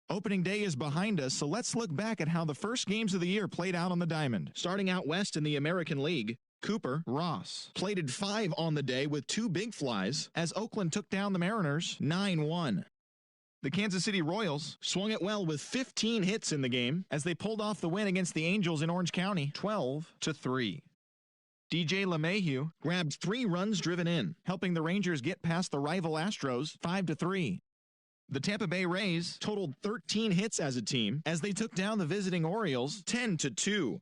Opening day is behind us, so let's look back at how the first games of the year played out on the diamond. Starting out west in the American League, Cooper Ross plated 5 on the day with 2 big flies as Oakland took down the Mariners 9-1. The Kansas City Royals swung it well with 15 hits in the game as they pulled off the win against the Angels in Orange County 12-3. DJ LeMahieu grabbed 3 runs driven in, helping the Rangers get past the rival Astros 5-3. The Tampa Bay Rays totaled 13 hits as a team as they took down the visiting Orioles 10-2.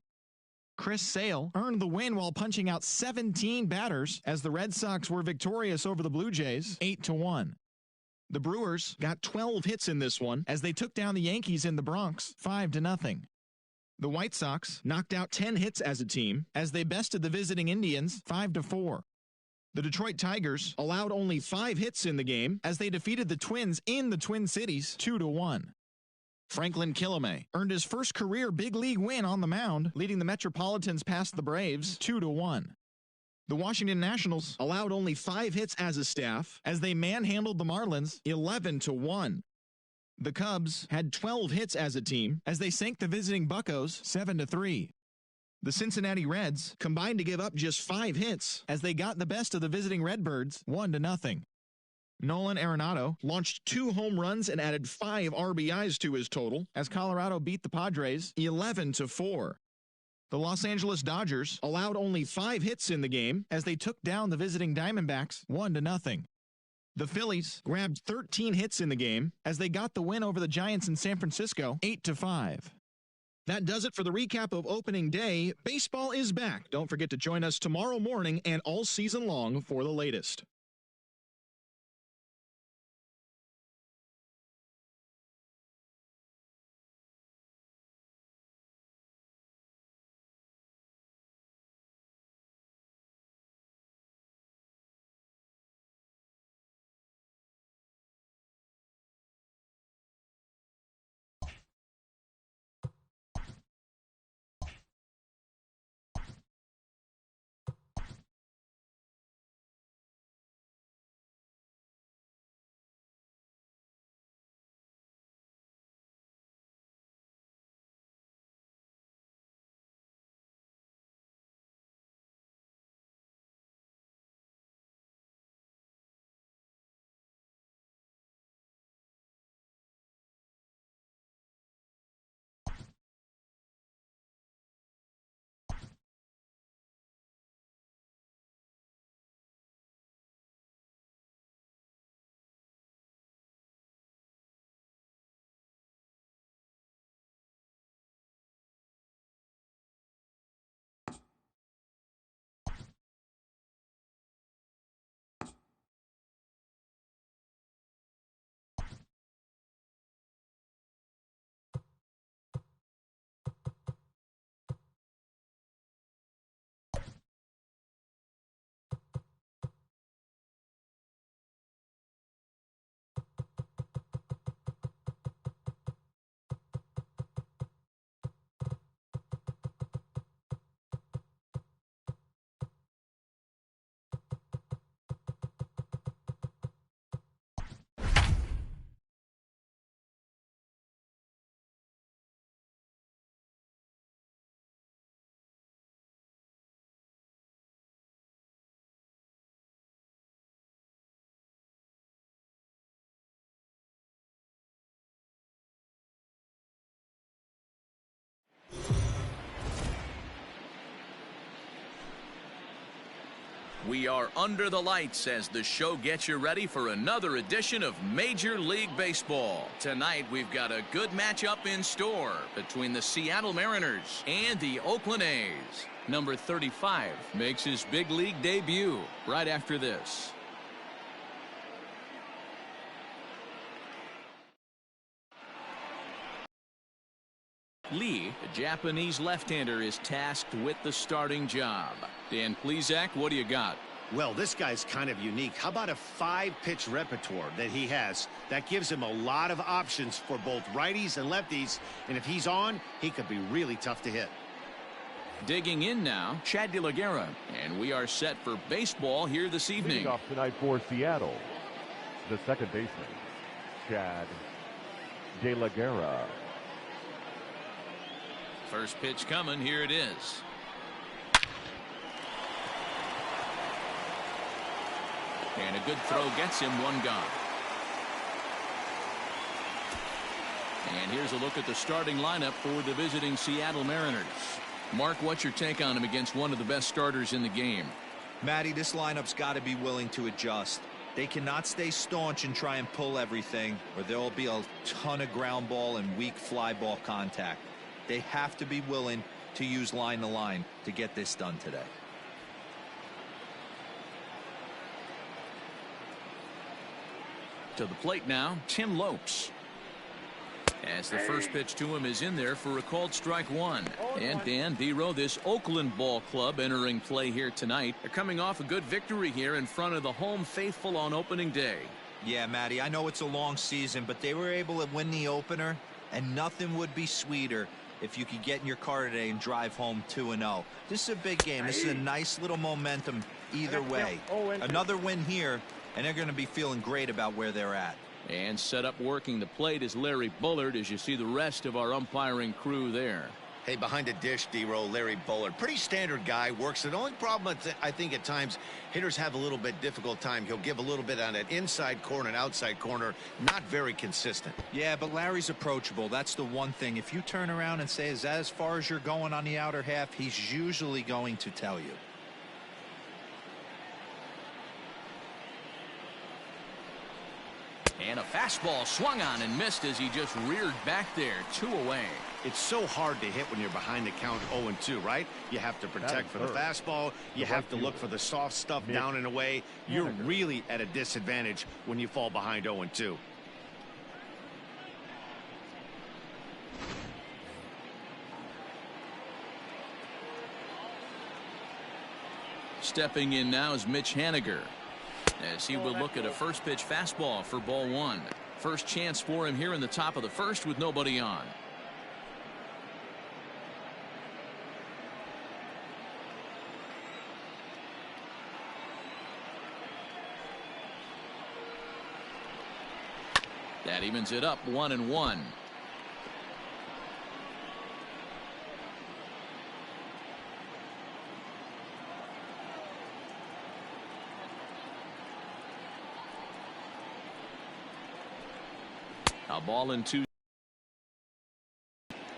Chris Sale earned the win while punching out 17 batters as the Red Sox were victorious over the Blue Jays 8-1. The Brewers got 12 hits in this one as they took down the Yankees in the Bronx 5-0. The White Sox knocked out 10 hits as a team as they bested the visiting Indians 5-4. The Detroit Tigers allowed only 5 hits in the game as they defeated the Twins in the Twin Cities 2-1. Franklin Kilome earned his first career big league win on the mound, leading the Metropolitans past the Braves 2-1. The Washington Nationals allowed only 5 hits as a staff as they manhandled the Marlins 11-1. The Cubs had 12 hits as a team as they sank the visiting Buccos 7-3. The Cincinnati Reds combined to give up just 5 hits as they got the best of the visiting Redbirds 1-0. Nolan Arenado launched 2 home runs and added 5 RBIs to his total as Colorado beat the Padres 11-4. The Los Angeles Dodgers allowed only 5 hits in the game as they took down the visiting Diamondbacks 1-0. The Phillies grabbed 13 hits in the game as they got the win over the Giants in San Francisco 8-5. That does it for the recap of opening day. Baseball is back. Don't forget to join us tomorrow morning and all season long for the latest. We are under the lights as the show gets you ready for another edition of Major League Baseball. Tonight, we've got a good matchup in store between the Seattle Mariners and the Oakland A's. Number 35 makes his big league debut right after this. Lee, the Japanese left-hander, is tasked with the starting job. Dan Plesac, what do you got? Well, this guy's kind of unique. How about a 5-pitch repertoire that he has? That gives him a lot of options for both righties and lefties. And if he's on, he could be really tough to hit. Digging in now, Chad De La Guerra. And we are set for baseball here this evening. Leading off tonight for Seattle, the second baseman, Chad De La Guerra. First pitch coming. Here it is. And a good throw gets him one gone. And here's a look at the starting lineup for the visiting Seattle Mariners. Mark, what's your take on him against one of the best starters in the game? Matty, this lineup's got to be willing to adjust. They cannot stay staunch and try and pull everything, or there will be a ton of ground ball and weak fly ball contact. They have to be willing to use line to line to get this done today. To the plate now, Tim Lopes. As the first pitch to him is in there for a called strike one. And Dan Dero, this Oakland ball club entering play here tonight. They're coming off a good victory here in front of the home faithful on opening day. Yeah, Matty, I know it's a long season, but they were able to win the opener, and nothing would be sweeter if you could get in your car today and drive home 2-0. This is a big game. This is a nice little momentum either way. Another win here, and they're going to be feeling great about where they're at. And set up working the plate is Larry Bullard, as you see the rest of our umpiring crew there. Hey, behind the dish, D-Roll, Larry Bullard. Pretty standard guy, works. The only problem, I think, at times, hitters have a little bit difficult time. He'll give a little bit on that inside corner and outside corner. Not very consistent. Yeah, but Larry's approachable. That's the one thing. If you turn around and say, is that as far as you're going on the outer half, he's usually going to tell you. And a fastball swung on and missed as he just reared back there. 2 away. It's so hard to hit when you're behind the count 0-2, right? You have to protect for the fastball. You have to look for the soft stuff down and away. You're really at a disadvantage when you fall behind 0-2. Stepping in now is Mitch Haniger, as he will look at a first pitch fastball for ball one. First chance for him here in the top of the first with nobody on. That evens it up 1-1. A ball in 2.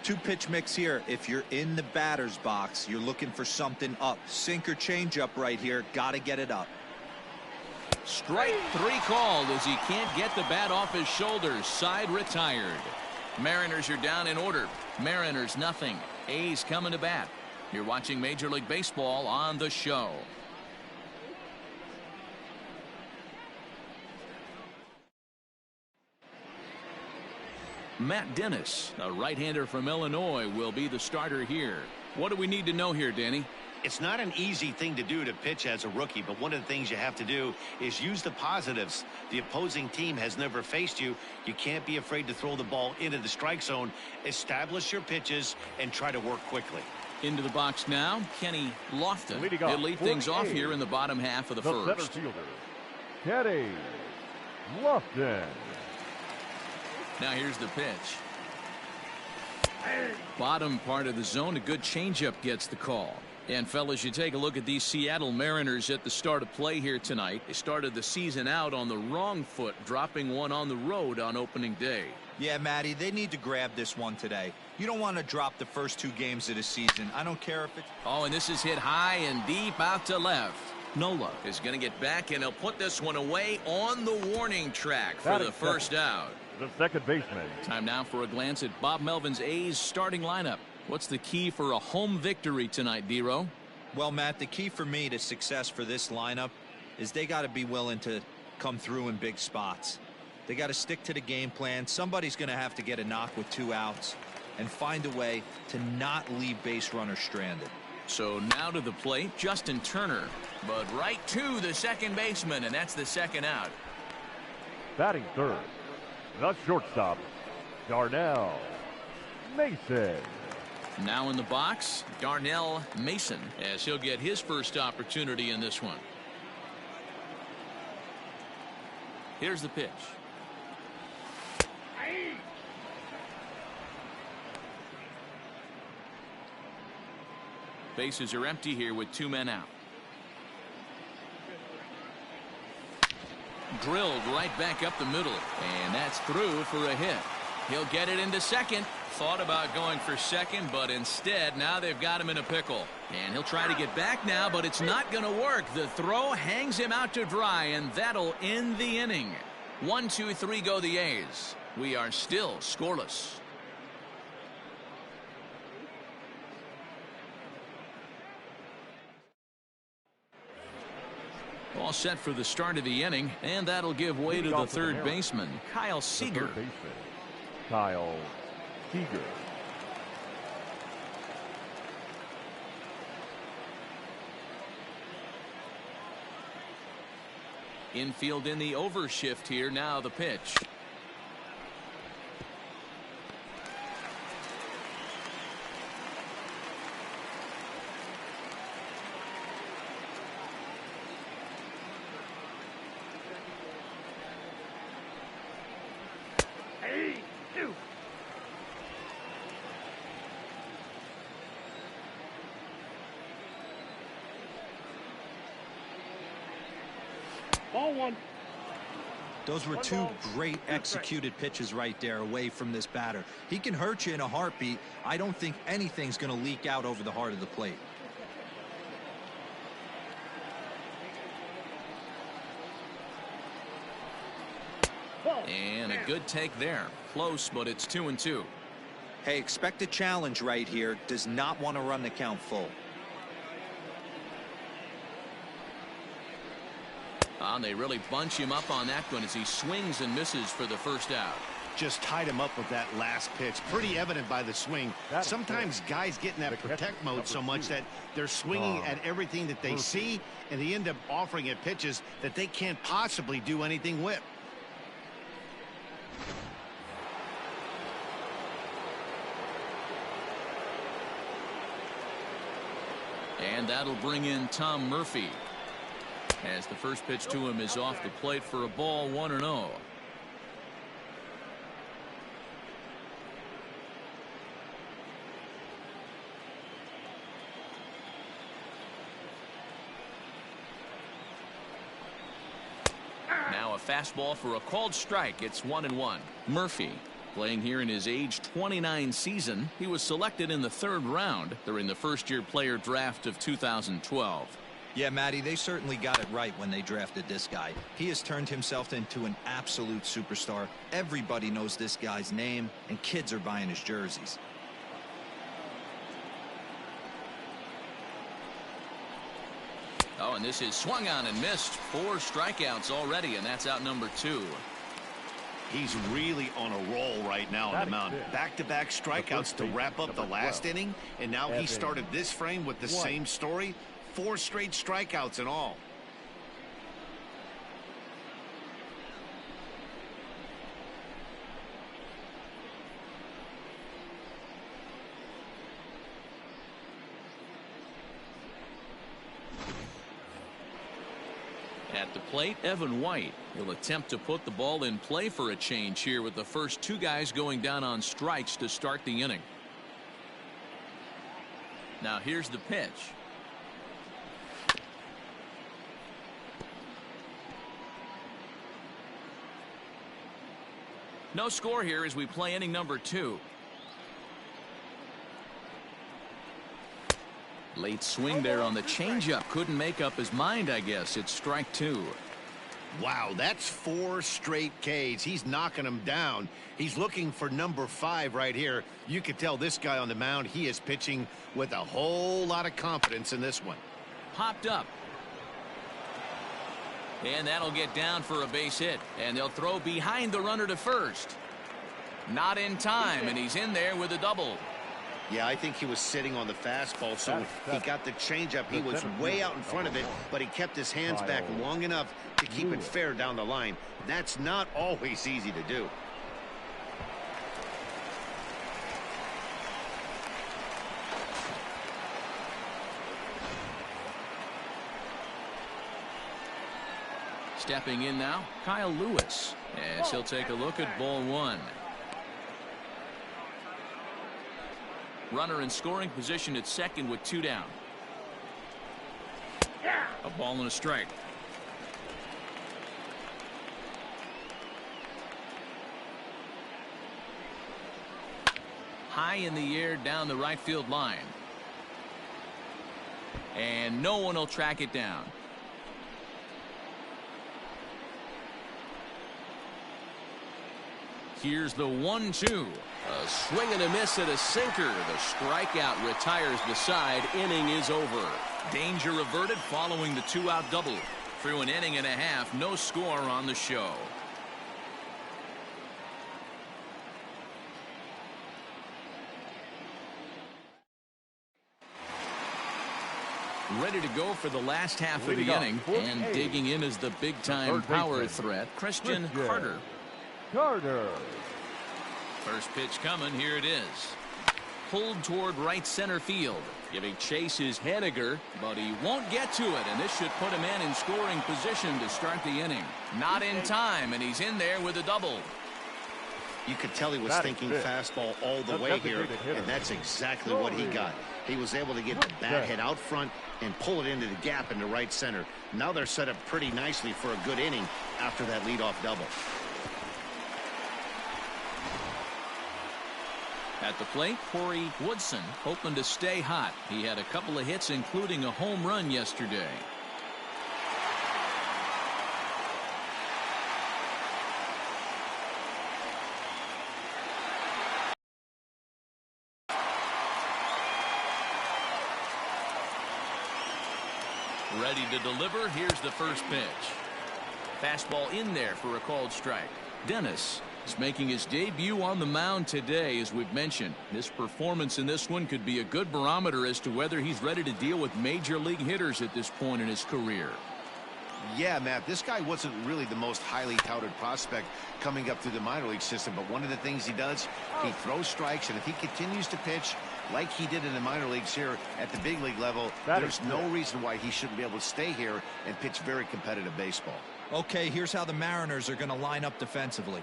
Two-pitch mix here. If you're in the batter's box, you're looking for something up. Sinker changeup right here. Got to get it up. Strike 3 called as he can't get the bat off his shoulders. Side retired. Mariners are down in order. Mariners nothing. A's coming to bat. You're watching Major League Baseball on the show. Matt Dennis, a right-hander from Illinois, will be the starter here. What do we need to know here, Danny? It's not an easy thing to do to pitch as a rookie, but one of the things you have to do is use the positives. The opposing team has never faced you. You can't be afraid to throw the ball into the strike zone. Establish your pitches and try to work quickly. Into the box now, Kenny Lofton. He'll lead things off here in the bottom half of the first. Center fielder, Kenny Lofton. Now here's the pitch. Bottom part of the zone, a good changeup gets the call. And fellas, you take a look at these Seattle Mariners at the start of play here tonight. They started the season out on the wrong foot, dropping one on the road on opening day. Yeah, Matty, they need to grab this one today. You don't want to drop the first 2 games of the season. I don't care if it's... Oh, and this is hit high and deep out to left. Nola is going to get back, and he'll put this one away on the warning track for the first out. The second baseman. Time now for a glance at Bob Melvin's A's starting lineup. What's the key for a home victory tonight, Dero? Well, Matt, the key for me to success for this lineup is they got to be willing to come through in big spots. They got to stick to the game plan. Somebody's going to have to get a knock with 2 outs and find a way to not leave base runners stranded. So now to the plate, Justin Turner, but right to the second baseman, and that's the second out. Batting third, the shortstop, Darnell Mason. Now in the box, Darnell Mason, as he'll get his first opportunity in this one. Here's the pitch. Bases are empty here with 2 men out. Drilled right back up the middle, and that's through for a hit. He'll get it into second. Thought about going for second, but instead now they've got him in a pickle. And he'll try to get back now, but it's not going to work. The throw hangs him out to dry, and that'll end the inning. 1, 2, 3 go the A's. We are still scoreless. All set for the start of the inning, and that'll give way to the third baseman, Kyle Seeger. Kyle Seeger. Infield in the overshift here. Now the pitch. Ball one. Those were two great executed pitches right there away from this batter. He can hurt you in a heartbeat. I don't think anything's going to leak out over the heart of the plate. And a good take there. Close, but it's 2-2. Hey, expect a challenge right here. Does not want to run the count full. They really bunch him up on that one as he swings and misses for the first out. Just tied him up with that last pitch. Pretty evident by the swing. Sometimes guys get in that protect mode so much that they're swinging at everything that they see, and they end up offering it pitches that they can't possibly do anything with. And that'll bring in Tom Murphy, as the first pitch to him is off the plate for a ball, 1-0. Now a fastball for a called strike. It's 1-1. Murphy, playing here in his age 29 season, he was selected in the 3rd round during the first-year player draft of 2012. Yeah, Matty, they certainly got it right when they drafted this guy. He has turned himself into an absolute superstar. Everybody knows this guy's name, and kids are buying his jerseys. Oh, and this is swung on and missed. 4 strikeouts already, and that's out number 2. He's really on a roll right now on the mound. Back-to-back strikeouts to wrap up the last inning, and now he started this frame with the same story. 4 straight strikeouts in all. At the plate, Evan White. He'll attempt to put the ball in play for a change here with the first 2 guys going down on strikes to start the inning. Now here's the pitch. No score here as we play inning number 2. Late swing there on the changeup. Couldn't make up his mind, I guess. It's strike 2. Wow, that's 4 straight Ks. He's knocking them down. He's looking for number 5 right here. You could tell this guy on the mound, he is pitching with a whole lot of confidence in this one. Popped up. And that'll get down for a base hit. And they'll throw behind the runner to first. Not in time, and he's in there with a double. Yeah, I think he was sitting on the fastball, so he got the changeup. He was way out in front of it, but he kept his hands back long enough to keep it fair down the line. That's not always easy to do. Stepping in now, Kyle Lewis, as he'll take a look at ball 1. Runner in scoring position at second with 2 down. A ball and a strike. High in the air down the right field line. And no one will track it down. Here's the 1-2. A swing and a miss at a sinker. The strikeout retires the side. Inning is over. Danger averted following the 2-out double. Through an inning and a half, no score on the show. Ready to go for the last half of the inning, and digging in is the big-time power threat, Christian Carter. First pitch coming. Here it is. Pulled toward right center field. Giving chase is Haniger, but he won't get to it, and this should put him in scoring position to start the inning. Not in time, and he's in there with a double. You could tell he was thinking fastball all the way here, and that's exactly what he got. He was able to get the bat head out front and pull it into the gap into right center. Now they're set up pretty nicely for a good inning after that leadoff double. At the plate, Corey Woodson hoping to stay hot. He had a couple of hits, including a home run yesterday. Ready to deliver. Here's the first pitch. Fastball in there for a called strike. Dennis is making his debut on the mound today, as we've mentioned. His performance in this one could be a good barometer as to whether he's ready to deal with major league hitters at this point in his career. Yeah, Matt, this guy wasn't really the most highly touted prospect coming up through the minor league system, but one of the things he does, he throws strikes, and if he continues to pitch like he did in the minor leagues here at the big league level, there's no reason why he shouldn't be able to stay here and pitch very competitive baseball. Okay, here's how the Mariners are going to line up defensively.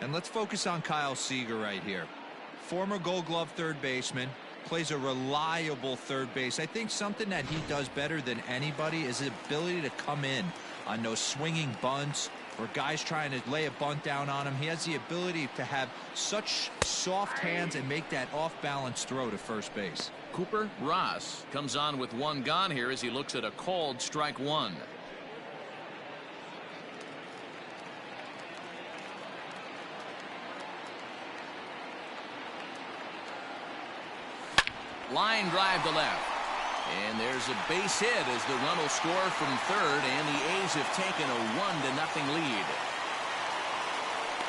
And let's focus on Kyle Seeger right here. Former Gold Glove third baseman, plays a reliable third base. I think something that he does better than anybody is his ability to come in on those swinging bunts or guys trying to lay a bunt down on him. He has the ability to have such soft hands and make that off-balance throw to first base. Cooper Ross comes on with one gone here as he looks at a called strike one. Line drive to left. And there's a base hit as the run will score from third, and the A's have taken a 1-0 lead.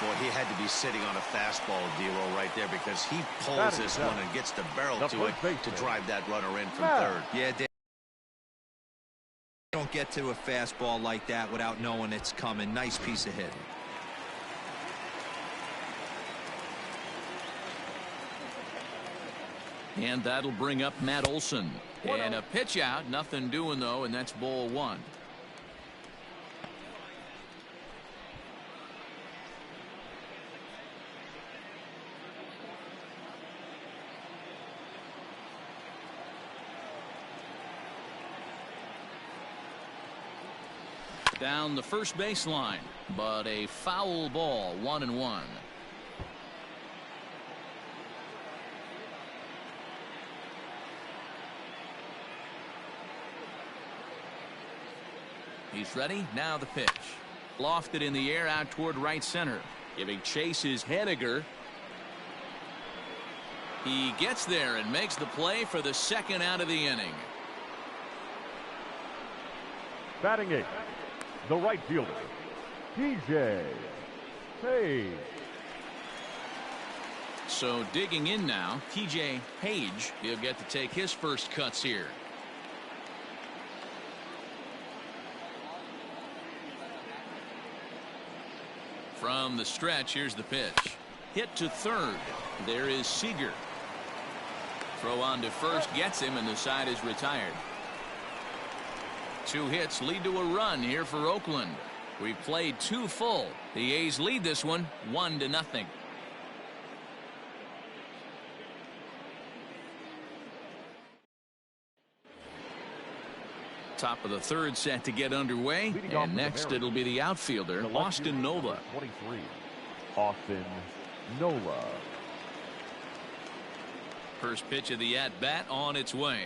Boy, he had to be sitting on a fastball, D-Roll, right there, because he pulls this one and gets the barrel to it to drive that runner in from third. Yeah, Dave. Don't get to a fastball like that without knowing it's coming. Nice piece of hit. And that'll bring up Matt Olson. And a pitch out, nothing doing though, and that's ball one. Down the first baseline, but a foul ball, 1-1. He's ready. Now the pitch. Lofted in the air out toward right center. Giving chase is Haniger. He gets there and makes the play for the second out of the inning. Batting eighth, the right fielder, TJ Page. So digging in now, TJ Page. He'll get to take his first cuts here. From the stretch, here's the pitch. Hit to third. There is Seeger. Throw on to first gets him, and the side is retired. 2 hits lead to a run here for Oakland. We've played 2 full. The A's lead this one 1-0. Top of the third set to get underway. And next it'll be the outfielder, Austin Nola. 23, Austin Nola. First pitch of the at-bat on its way.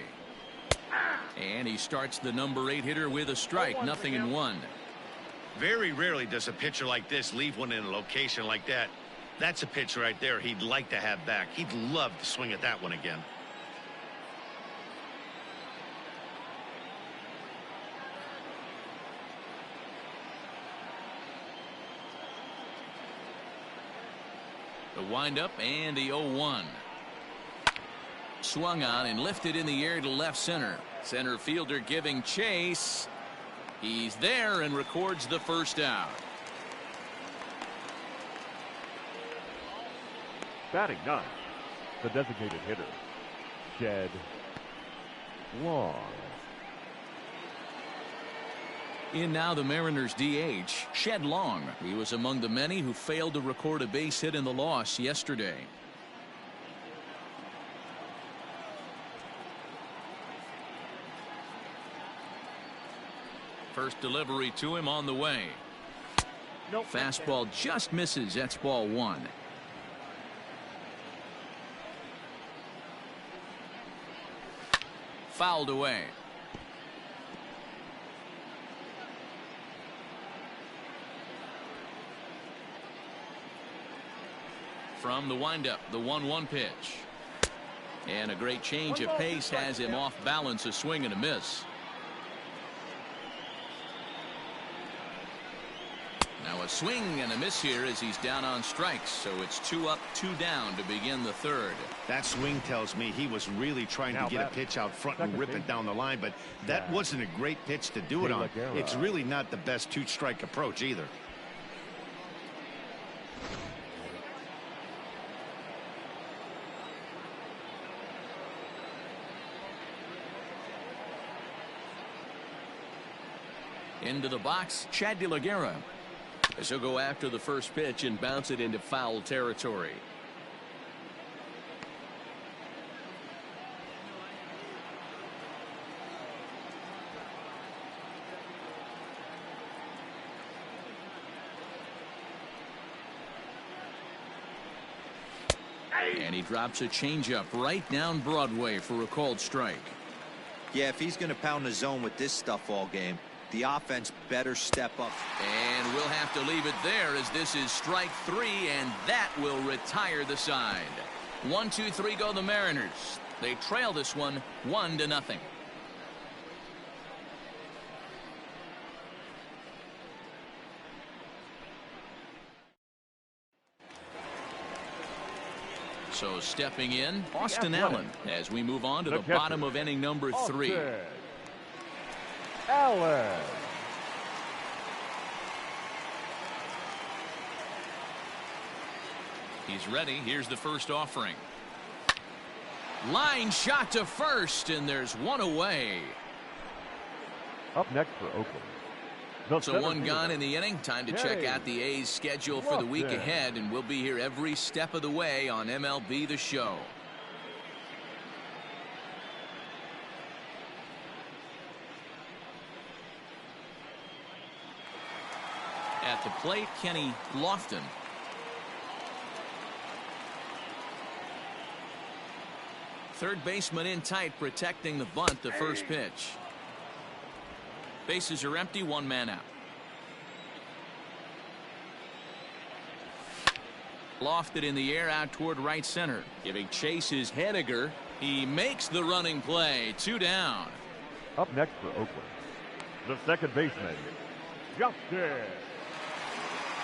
And he starts the number 8 hitter with a strike. 0-1. Very rarely does a pitcher like this leave one in a location like that. That's a pitch right there he'd like to have back. He'd love to swing at that one again. The windup and the 0-1. Swung on and lifted in the air to left center. Center fielder giving chase. He's there and records the first out. Batting 9, the designated hitter, Shed Long. In now the Mariners DH, Shed Long. He was among the many who failed to record a base hit in the loss yesterday. First delivery to him on the way. Nope. Fastball just misses. That's ball 1. Fouled away. From the windup, the 1-1 pitch. And a great change of pace has him off balance, a swing and a miss. Now a swing and a miss here as he's down on strikes, so it's 2 up, 2 down to begin the third. That swing tells me he was really trying to get a pitch out front and rip it down the line, but that wasn't a great pitch to do it on. It's really not the best 2-strike approach either. Into the box, Chad De La Guerra. As he'll go after the first pitch and bounce it into foul territory. And he drops a changeup right down Broadway for a called strike. Yeah, if he's going to pound the zone with this stuff all game, the offense better step up. And we'll have to leave it there as this is strike 3, and that will retire the side. 1-2-3 go the Mariners. They trail this one 1-0. So stepping in, Austin Allen, as we move on to the bottom of inning number 3. Allen. He's ready. Here's the first offering. Line shot to first, and there's one away. Up next for Oakland. So one gone in the inning. Time to check out the A's schedule for the week ahead, and we'll be here every step of the way on MLB The Show. At the plate, Kenny Lofton. Third baseman in tight, protecting the bunt, the first pitch. Bases are empty, 1 man out. Lofted in the air out toward right center. Giving chase is Haniger. He makes the running play. 2 down. Up next for Oakland, the second baseman, Justin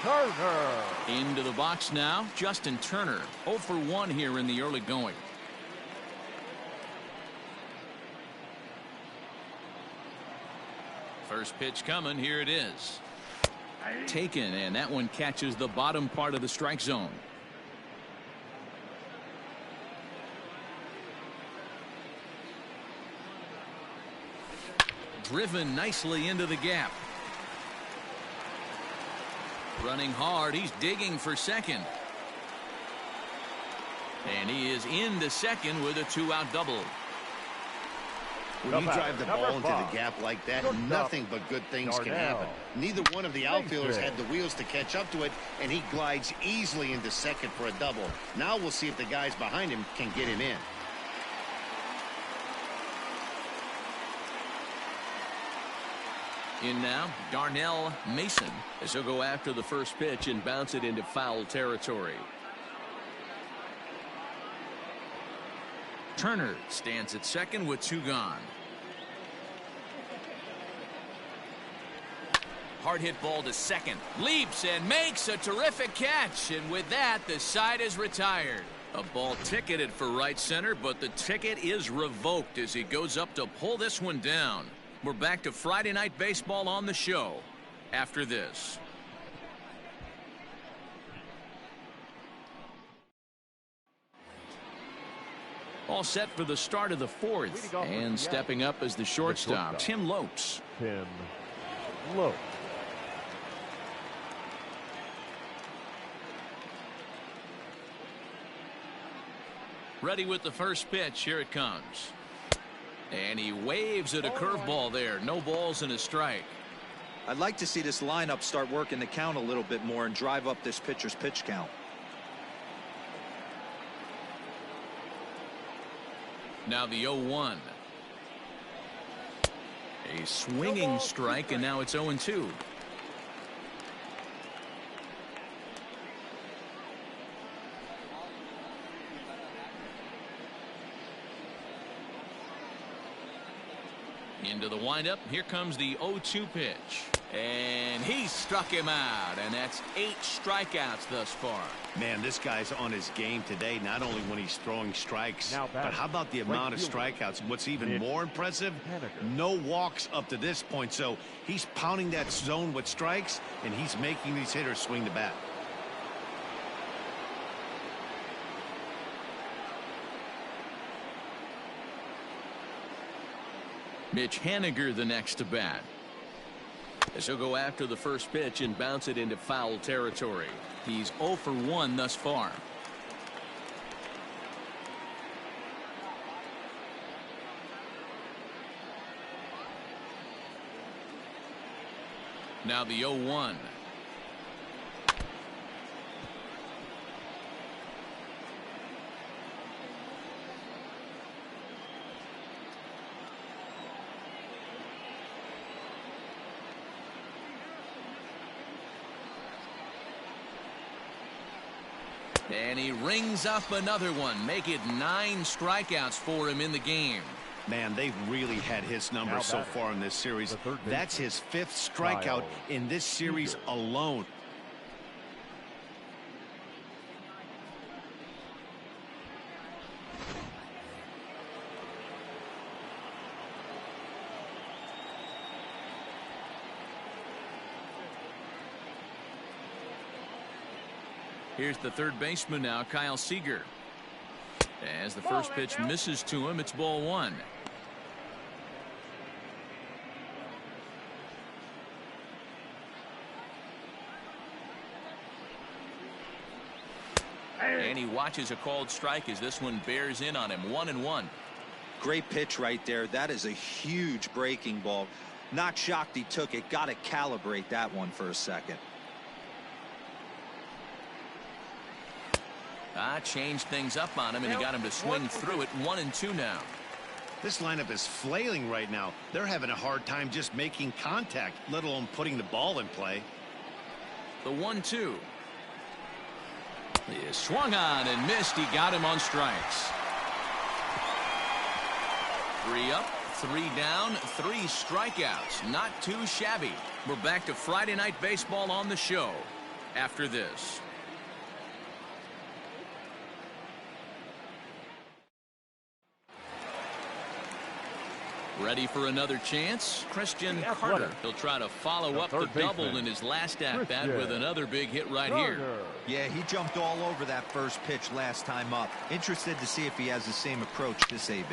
Turner. Into the box now, Justin Turner. 0 for 1 here in the early going. First pitch coming. Here it is. Taken, and that one catches the bottom part of the strike zone. Driven nicely into the gap. Running hard. He's digging for second. And he is into second with a 2-out double. When you drive the ball into the gap like that, nothing but good things can happen. Neither one of the outfielders had the wheels to catch up to it, and he glides easily into second for a double. Now we'll see if the guys behind him can get him in. In now, Darnell Mason, as he'll go after the first pitch and bounce it into foul territory. Turner stands at second with 2 gone. Hard hit ball to second. Leaps and makes a terrific catch. And with that, the side is retired. A ball ticketed for right center, but the ticket is revoked as he goes up to pull this one down. We're back to Friday Night Baseball on the show after this. All set for the start of the 4th, and stepping up as the shortstop, Tim Lopes. Tim Lopes. Ready with the first pitch. Here it comes. And he waves at a curveball there. No balls and a strike. I'd like to see this lineup start working the count a little bit more and drive up this pitcher's pitch count. Now the 0-1. A swinging strike, and now it's 0-2. Into the windup. Here comes the 0-2 pitch. And he struck him out. And that's 8 strikeouts thus far. Man, this guy's on his game today, not only when he's throwing strikes, but how about the amount of strikeouts? What's even more impressive, no walks up to this point. So he's pounding that zone with strikes, and he's making these hitters swing the bat. Mitch Haniger the next to bat, as he'll go after the first pitch and bounce it into foul territory. He's 0 for 1 thus far. Now the 0-1. And he rings up another one. Make it 9 strikeouts for him in the game. Man, they've really had his number so far in this series. That's his 5th strikeout in this series alone. Here's the third baseman now, Kyle Seeger. As the first pitch misses to him, it's ball 1. And he watches a called strike as this one bears in on him. 1-1. Great pitch right there. That is a huge breaking ball. Not shocked he took it. Got to calibrate that one for a second. Changed things up on him, and he got him to swing through it. 1-2 now. This lineup is flailing right now. They're having a hard time just making contact, let alone putting the ball in play. The 1-2. He is swung on and missed. He got him on strikes. 3 up, 3 down, 3 strikeouts. Not too shabby. We're back to Friday Night Baseball on the show after this. Ready for another chance? Christian Carter. He'll try to follow up the double in his last at-bat with another big hit right here. Yeah, he jumped all over that first pitch last time up. Interested to see if he has the same approach this AB.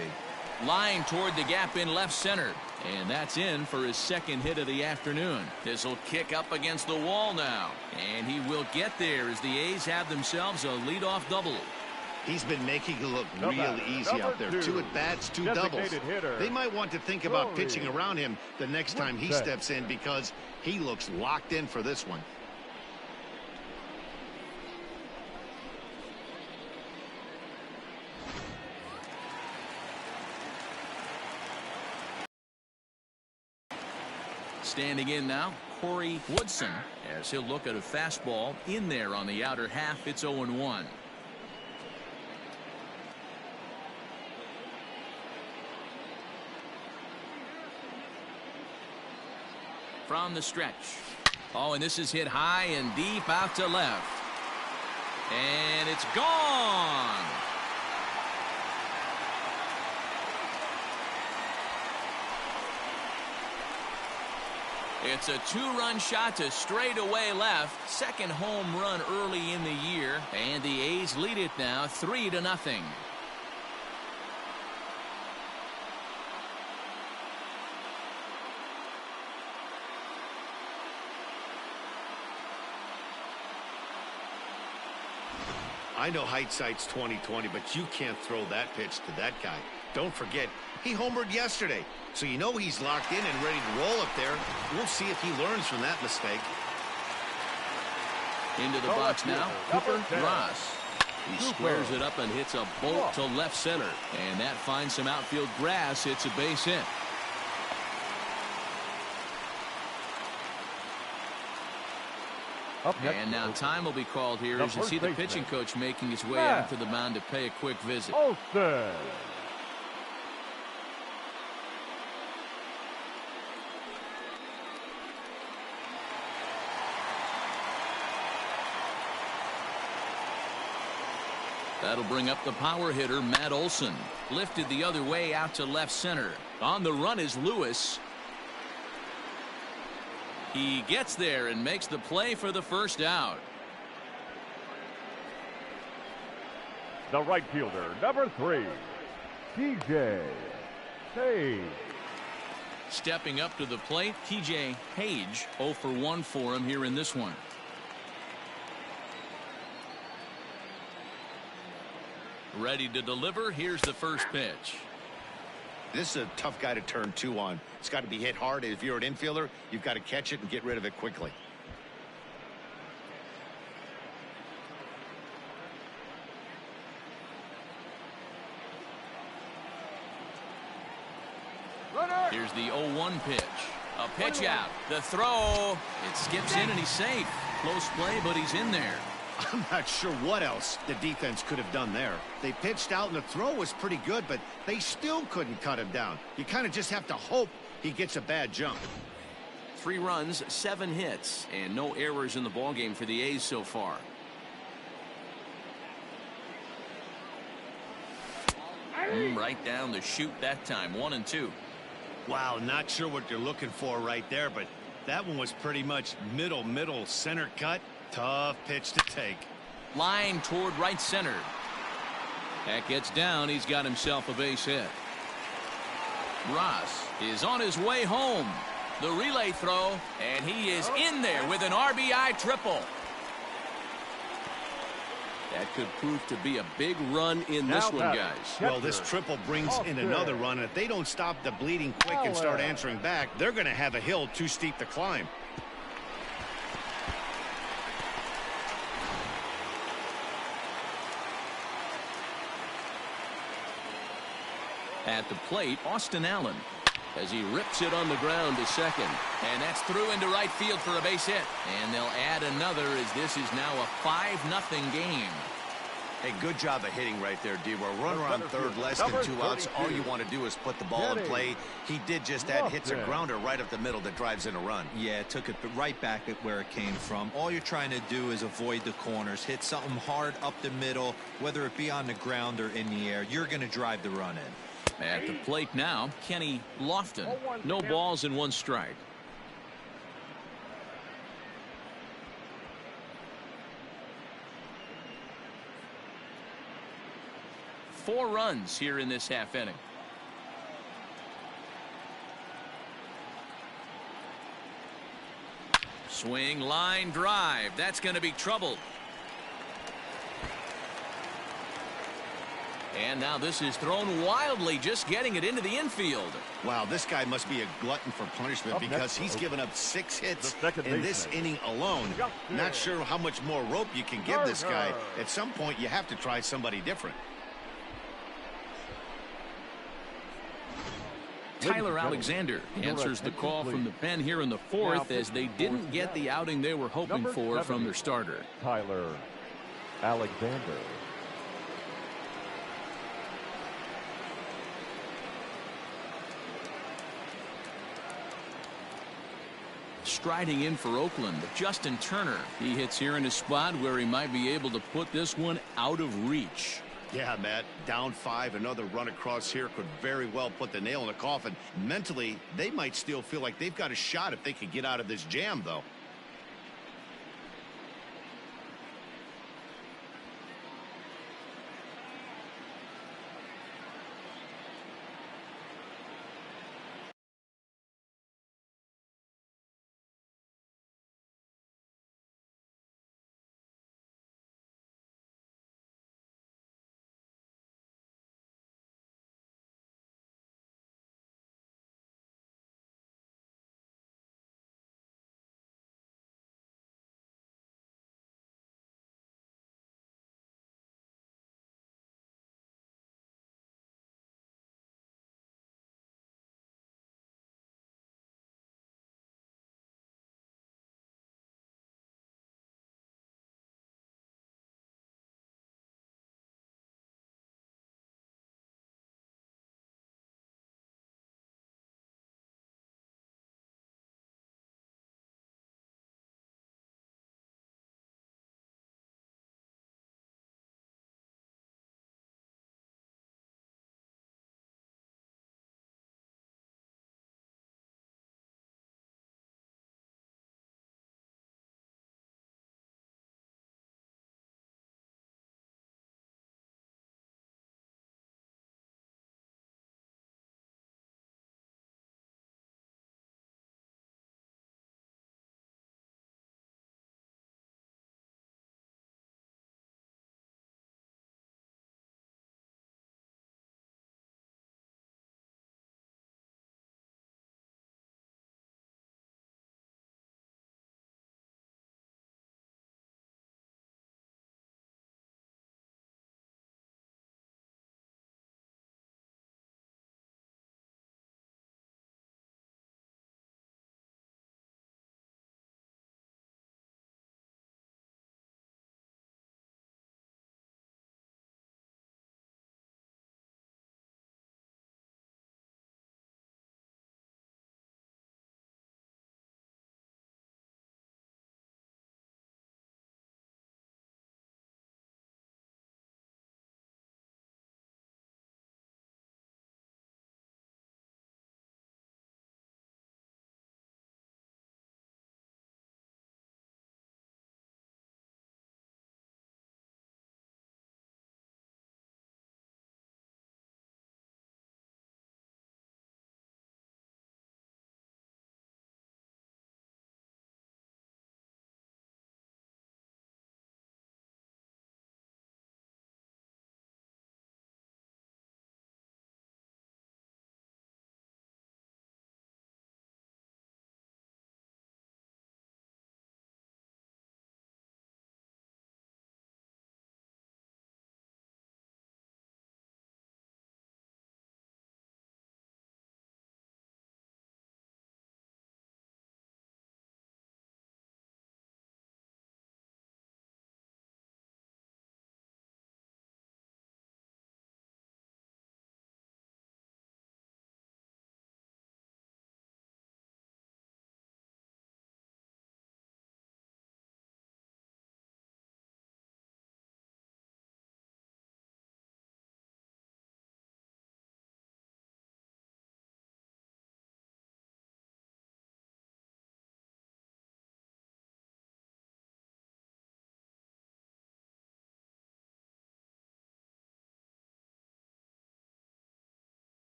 Line toward the gap in left center. And that's in for his second hit of the afternoon. This will kick up against the wall now. And he will get there as the A's have themselves a leadoff double. He's been making it look real easy out there. 2 at-bats, 2 doubles. They might want to think about pitching around him the next time he steps in because he looks locked in for this one. Standing in now, Woodson, as he'll look at a fastball in there on the outer half. It's 0-1. From the stretch. Oh, and this is hit high and deep out to left. And it's gone. It's a 2-run shot to straightaway left. Second home run early in the year. And the A's lead it now 3-0. I know hindsight's 20/20, but you can't throw that pitch to that guy. Don't forget, he homered yesterday, so you know he's locked in and ready to roll up there. We'll see if he learns from that mistake. Into the box now, Ross. He squares it up and hits a bolt to left center, and that finds some outfield grass. It's a base hit. And now time will be called here as you see the pitching coach making his way out to the mound to pay a quick visit. That'll bring up the power hitter, Matt Olson. Lifted the other way out to left center. On the run is Lewis. He gets there and makes the play for the first out. The right fielder, number 3, TJ Hage. Stepping up to the plate, TJ Hage. 0 for 1 for him here in this one. Ready to deliver. Here's the first pitch. This is a tough guy to turn 2 on. It's got to be hit hard. If you're an infielder, you've got to catch it and get rid of it quickly. Here's the 0-1 pitch. A pitch out. The throw. It skips in and he's safe. Close play, but he's in there. I'm not sure what else the defense could have done there. They pitched out and the throw was pretty good, but they still couldn't cut him down. You kind of just have to hope he gets a bad jump. 3 runs, 7 hits, and no errors in the ballgame for the A's so far. Right down the chute that time. 1-2. Wow, not sure what you're looking for right there, but that one was pretty much middle center cut. Tough pitch to take. Line toward right center. That gets down. He's got himself a base hit. Ross is on his way home. The relay throw, and he is in there with an RBI triple. That could prove to be a big run in this one, guys. Well, this triple brings in another run, and if they don't stop the bleeding quick and start answering back, they're going to have a hill too steep to climb. At the plate, Austin Allen, as he rips it on the ground to second. And that's through into right field for a base hit. And they'll add another as this is now a 5-0 game. Hey, good job of hitting right there, D. We're runner on third, less than 2 outs. All you want to do is put the ball in play. He did just that. Hits a grounder right up the middle that drives in a run. Yeah, it took it right back at where it came from. All you're trying to do is avoid the corners. Hit something hard up the middle, whether it be on the ground or in the air. You're going to drive the run in. At the plate now, Kenny Lofton. No balls and 1 strike. Four runs here in this half inning. Swing, line drive. That's going to be trouble. And now this is thrown wildly, just getting it into the infield. Wow, this guy must be a glutton for punishment because he's given up 6 hits in this inning alone. Not sure how much more rope you can give this guy. At some point, you have to try somebody different. Tyler Alexander answers the call from the pen here in the 4th as they didn't get the outing they were hoping for from their starter. Tyler Alexander. Striding in for Oakland, Justin Turner. He hits here in a spot where he might be able to put this one out of reach. Yeah, Matt, down 5, another run across here could very well put the nail in the coffin. Mentally, they might still feel like they've got a shot if they can get out of this jam, though.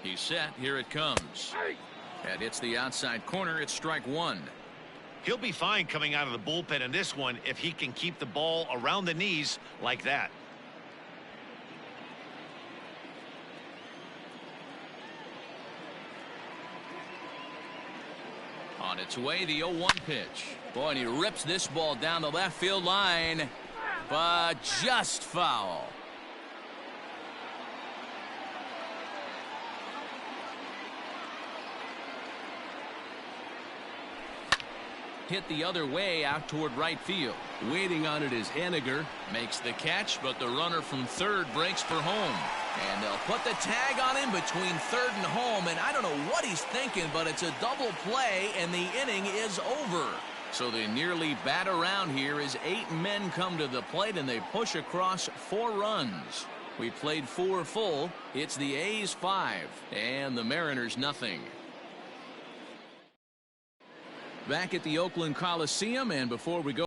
He's set. Here it comes. And it's the outside corner. It's strike one. He'll be fine coming out of the bullpen in this one if he can keep the ball around the knees like that. On its way, the 0-1 pitch. Boy, and he rips this ball down the left field line, but just foul. Hit the other way out toward right field. Waiting on it is Haniger. Makes the catch, but the runner from third breaks for home. And they'll put the tag on him between third and home. And I don't know what he's thinking, but it's a double play, and the inning is over. So they nearly bat around here as 8 men come to the plate, and they push across 4 runs. We played 4 full. It's the A's 5, and the Mariners nothing. Back at the Oakland Coliseum, and before we go,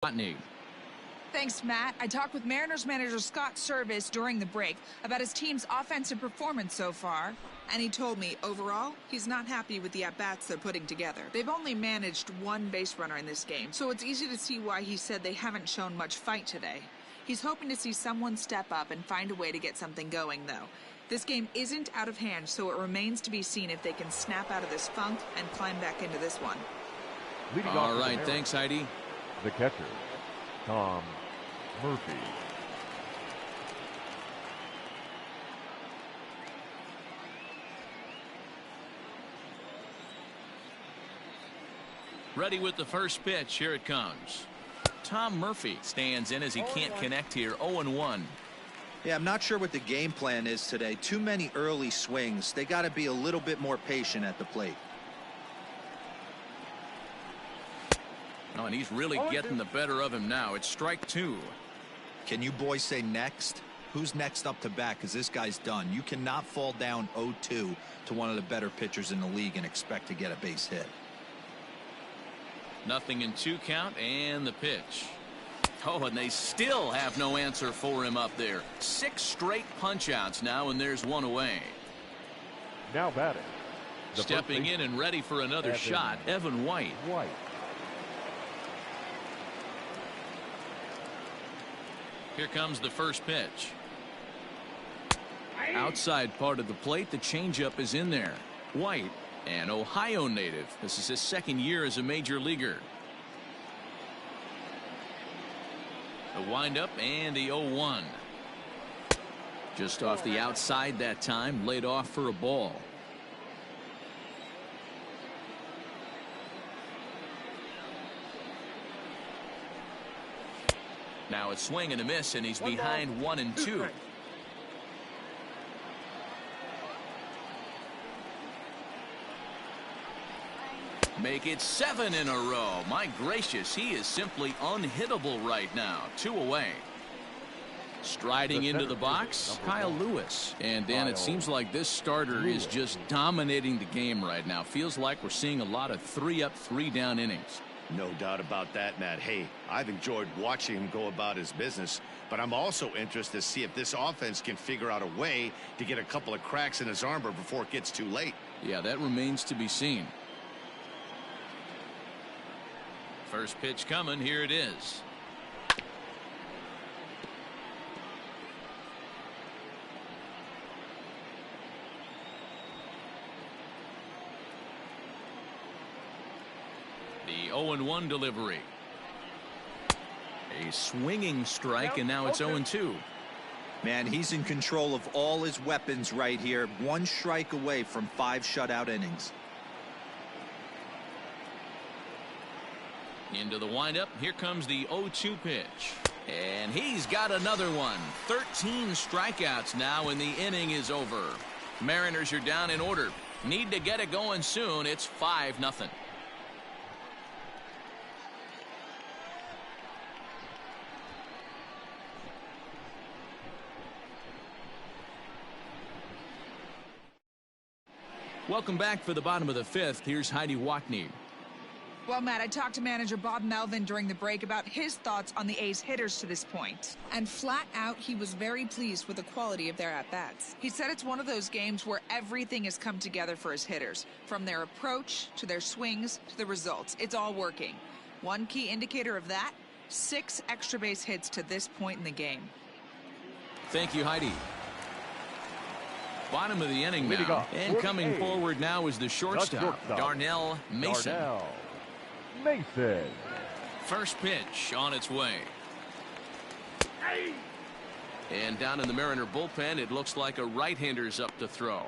Watney. Thanks, Matt. I talked with Mariners manager Scott Service during the break about his team's offensive performance so far, and he told me overall he's not happy with the at-bats they're putting together. They've only managed 1 base runner in this game, so it's easy to see why he said they haven't shown much fight today. He's hoping to see someone step up and find a way to get something going, though. This game isn't out of hand, so it remains to be seen if they can snap out of this funk and climb back into this one. All right, thanks, Heidi. The catcher, Tom Murphy. Ready with the first pitch. Here it comes. Tom Murphy stands in as he can't connect here. 0-1. Yeah, I'm not sure what the game plan is today. Too many early swings. They got to be a little bit more patient at the plate. Oh, and he's really getting the better of him now. It's strike 2. Can you boys say next? Who's next up to bat? Because this guy's done. You cannot fall down 0-2 to one of the better pitchers in the league and expect to get a base hit. Nothing in 2 count, and the pitch. Oh, and they still have no answer for him up there. 6 straight punch-outs now, and there's 1 away. Now batting. Stepping in and ready for another shot, Evan White. Here comes the first pitch. Outside part of the plate, the changeup is in there. White, an Ohio native. This is his 2nd year as a major leaguer. The windup and the 0-1. Just off the outside that time, laid off for a ball. Now it's swing and a miss, and he's behind 1-2. Make it 7 in a row. My gracious, he is simply unhittable right now. 2 away. Striding into the box, Kyle Lewis. And Dan, it seems like this starter is just dominating the game right now. Feels like we're seeing a lot of 3-up, 3-down innings. No doubt about that, Matt. Hey, I've enjoyed watching him go about his business, but I'm also interested to see if this offense can figure out a way to get a couple of cracks in his armor before it gets too late. Yeah, that remains to be seen. First pitch coming. Here it is. The 0-1 delivery. A swinging strike, and now it's 0-2. Man, he's in control of all his weapons right here. 1 strike away from 5 shutout innings. Into the windup. Here comes the 0-2 pitch. And he's got another one. 13 strikeouts now, and the inning is over. Mariners are down in order. Need to get it going soon. It's 5-0. Welcome back for the bottom of the 5th. Here's Heidi Watney. Well, Matt, I talked to manager Bob Melvin during the break about his thoughts on the A's hitters to this point. And flat out, he was very pleased with the quality of their at-bats. He said it's one of those games where everything has come together for his hitters. From their approach, to their swings, to the results. It's all working. One key indicator of that, 6 extra base hits to this point in the game. Thank you, Heidi. Bottom of the inning now. And coming forward now is the shortstop, Darnell Mason. Darnell Mason. First pitch on its way. And down in the Mariner bullpen, it looks like a right-hander's up to throw.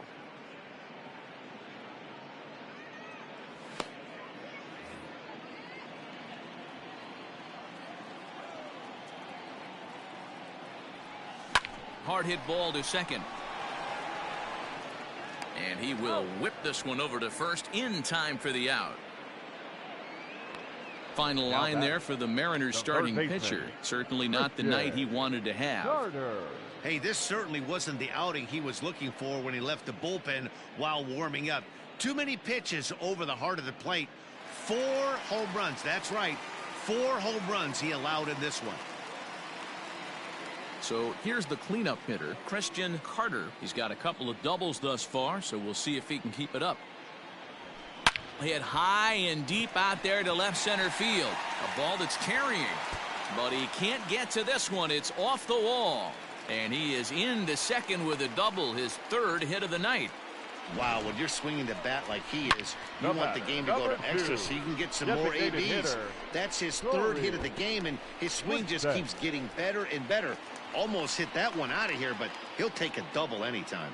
Hard hit ball to second. And he will whip this one over to first in time for the out. Final line there for the Mariners starting pitcher. Certainly not the night he wanted to have. Hey, this certainly wasn't the outing he was looking for when he left the bullpen while warming up. Too many pitches over the heart of the plate. 4 home runs. That's right. 4 home runs he allowed in this one. So here's the cleanup hitter, Christian Carter. He's got a couple of doubles thus far, so we'll see if he can keep it up. Hit high and deep out there to left center field. A ball that's carrying, but he can't get to this one. It's off the wall, and he is into second with a double, his 3rd hit of the night. Wow, when you're swinging the bat like he is, you want the game to go to extra so you can get some more ABs. That's his 3rd hit of the game, and his swing just keeps getting better and better. Almost hit that one out of here, but he'll take a double anytime.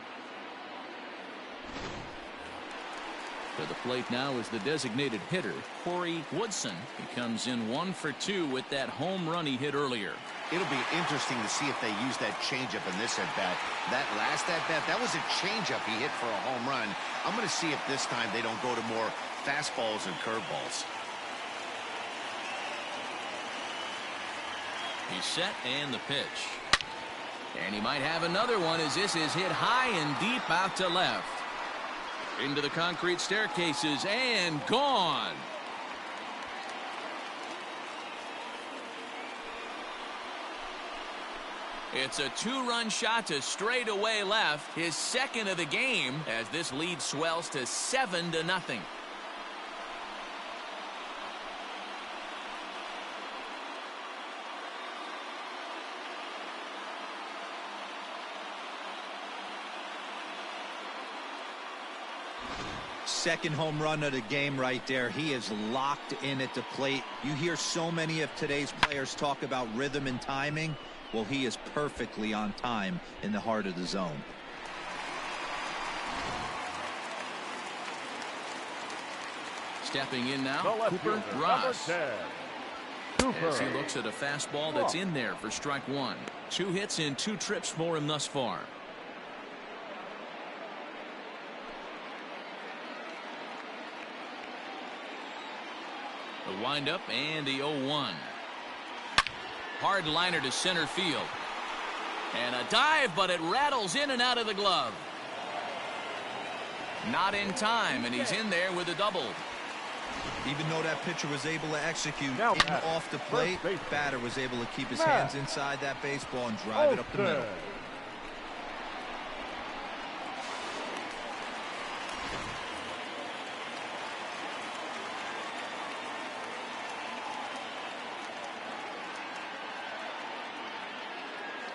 To the plate now is the designated hitter, Corey Woodson. He comes in 1 for 2 with that home run he hit earlier. It'll be interesting to see if they use that changeup in this at-bat. That last at-bat, that was a changeup he hit for a home run. I'm going to see if this time they don't go to more fastballs and curveballs. He's set and the pitch. And he might have another one as this is hit high and deep out to left. Into the concrete staircases and gone. It's a 2-run shot to straightaway left, his 2nd of the game, as this lead swells to 7-0. Second home run of the game right there. He is locked in at the plate. You hear so many of today's players talk about rhythm and timing. Well, he is perfectly on time in the heart of the zone. Stepping in now, Cooper Ross. As he looks at a fastball that's in there for strike 1. 2 hits in 2 trips for him thus far. The windup and the 0-1. Hard liner to center field. And a dive, but it rattles in and out of the glove. Not in time, and he's in there with a double. Even though that pitcher was able to execute in off the plate, batter was able to keep his hands inside that baseball and drive it up the middle.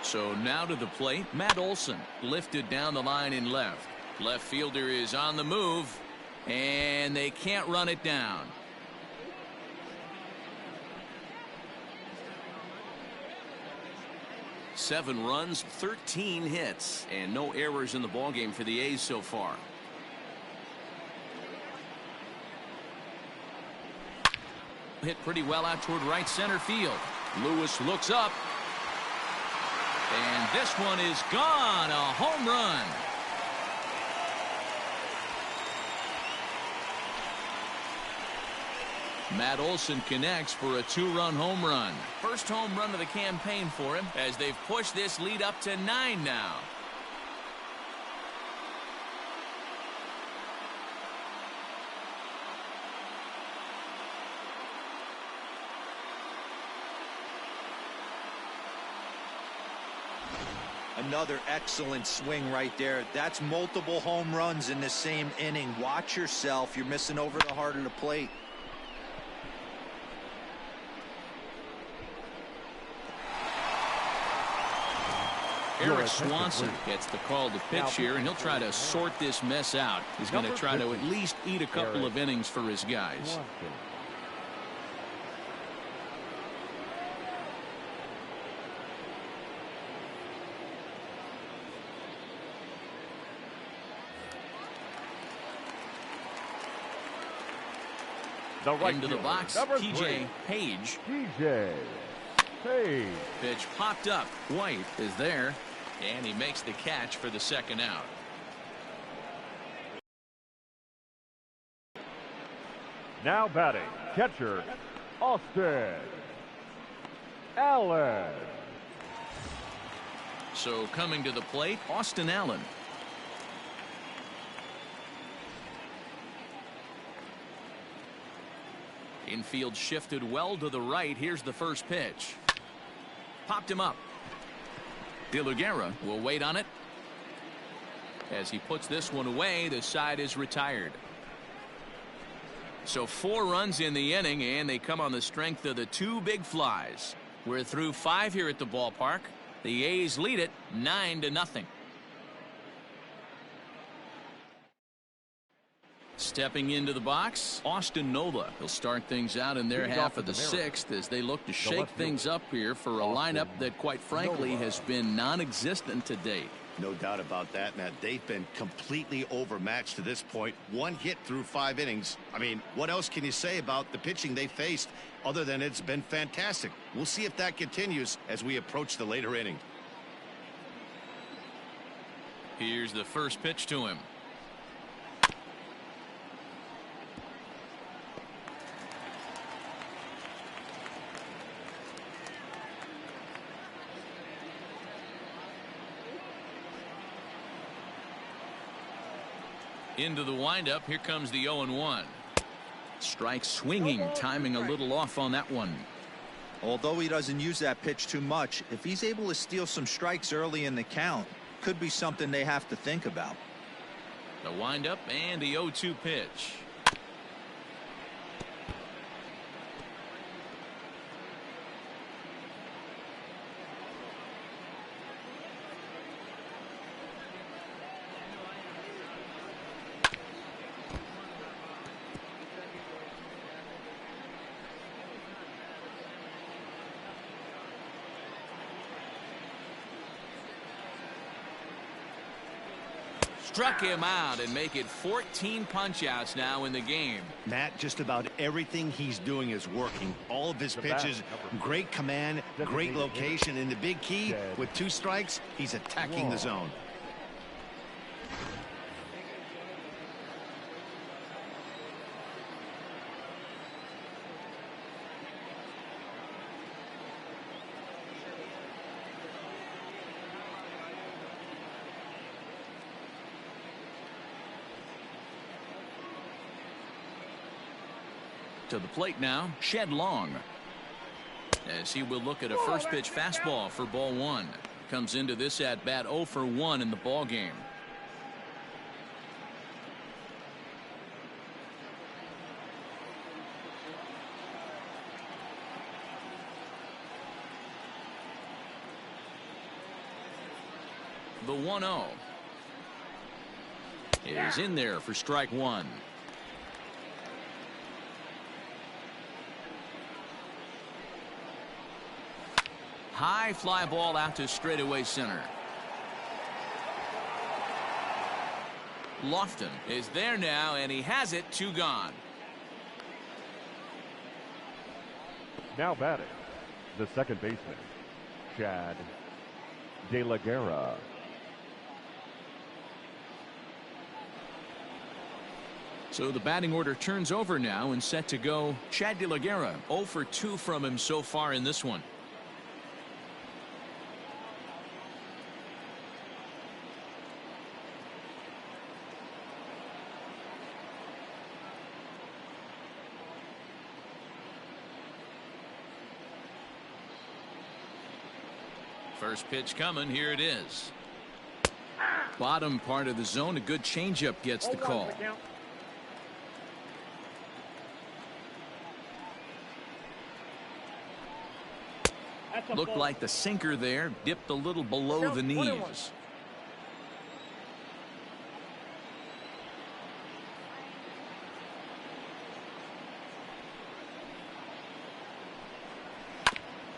So now to the plate, Matt Olson lifted down the line in left. Left fielder is on the move, and they can't run it down. Seven runs, 13 hits, and no errors in the ballgame for the A's so far. Hit pretty well out toward right center field. Lewis looks up. And this one is gone. A home run. Matt Olson connects for a 2-run home run. First home run of the campaign for him as they've pushed this lead up to 9 now. Another excellent swing right there. That's multiple home runs in the same inning. Watch yourself. You're missing over the heart of the plate. Eric Swanson gets the call to pitch here, and he'll try to sort this mess out. He's going to try to at least eat a couple of innings for his guys. Into the box, TJ Page. TJ Page. Pitch popped up. White is there, and he makes the catch for the second out. Now batting, catcher, Austin Allen. So coming to the plate, Austin Allen. Infield shifted well to the right. Here's the first pitch. Popped him up. De La Guerra will wait on it. As he puts this one away, the side is retired. So 4 runs in the inning, and they come on the strength of the 2 big flies. We're through 5 here at the ballpark. The A's lead it 9-0. Stepping into the box, Austin Nola. He'll start things out in their half of the 6th as they look to shake things up here for a lineup that, quite frankly, has been non-existent to date. No doubt about that, Matt. They've been completely overmatched to this point. 1 hit through 5 innings. I mean, what else can you say about the pitching they faced other than it's been fantastic? We'll see if that continues as we approach the later inning. Here's the first pitch to him. Into the windup. Here comes the 0-1. Strike swinging, timing a little off on that one. Although he doesn't use that pitch too much, if he's able to steal some strikes early in the count, could be something they have to think about. The windup and the 0-2 pitch. Struck him out and make it 14 punch-outs now in the game. Matt, just about everything he's doing is working. All of his pitches, great command, great location, and the big key, with 2 strikes, he's attacking the zone. To the plate now, Shed Long. As he will look at a first pitch fastball for ball 1. Comes into this at bat 0 for 1 in the ball game. The 1-0 is in there for strike 1. High fly ball out to straightaway center. Lofton is there now, and he has it. 2 gone. Now batting, the second baseman, Chad De La Guerra. So the batting order turns over now and set to go. Chad De La Guerra, 0 for 2 from him so far in this one. First pitch coming. Here it is. Bottom part of the zone. A good changeup gets the call. Looked like the sinker there dipped a little below the knees.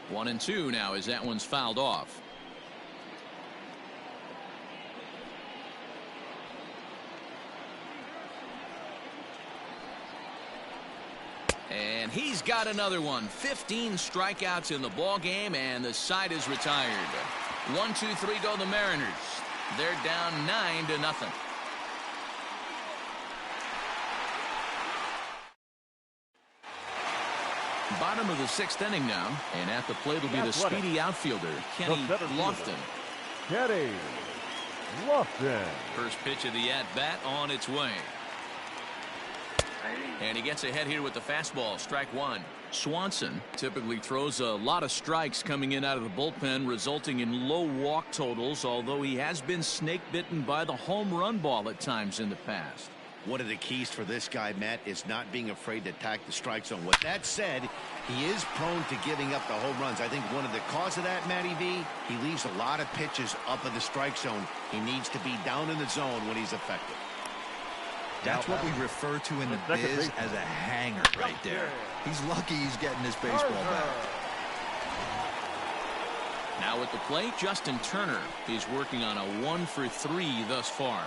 One and two now as that one's fouled off. And he's got another one. 15 strikeouts in the ball game, and the side is retired. 1-2-3 go the Mariners. They're down 9-0. Bottom of the sixth inning now, and at the plate will be the speedy outfielder, Kenny Lofton. Kenny Lofton. First pitch of the at-bat on its way. And he gets ahead here with the fastball. Strike one. Swanson typically throws a lot of strikes coming in out of the bullpen, resulting in low walk totals, although he has been snake bitten by the home run ball at times in the past. One of the keys for this guy, Matt, is not being afraid to attack the strike zone. With that said, he is prone to giving up the home runs. I think one of the cause of that, Matty V, he leaves a lot of pitches up in the strike zone. He needs to be down in the zone when he's effective. That's what we refer to in the biz as a hanger right there. He's lucky he's getting his baseball back. Now at the plate, Justin Turner. He's working on a 1-for-3 thus far.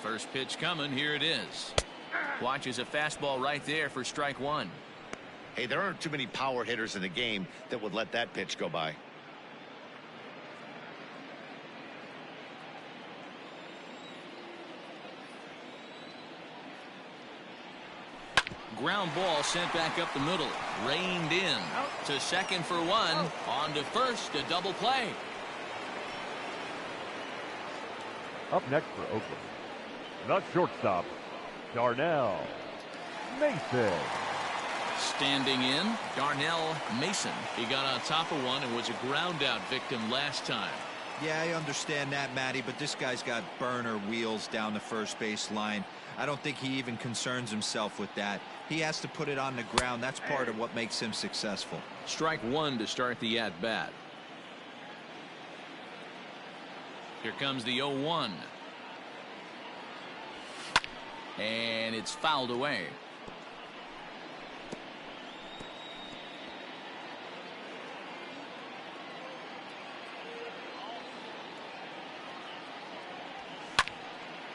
First pitch coming. Here it is. Watches a fastball right there for strike one. Hey, there aren't too many power hitters in the game that would let that pitch go by. Ground ball sent back up the middle. Reined in to second for one. On to first, a double play. Up next for Oakland, the shortstop, Darnell Mason. Standing in, Darnell Mason. He got on top of one and was a ground out victim last time. Yeah, I understand that, Matty, but this guy's got burner wheels down the first base line. I don't think he even concerns himself with that. He has to put it on the ground. That's part of what makes him successful. Strike one to start the at bat. Here comes the 0-1. And it's fouled away.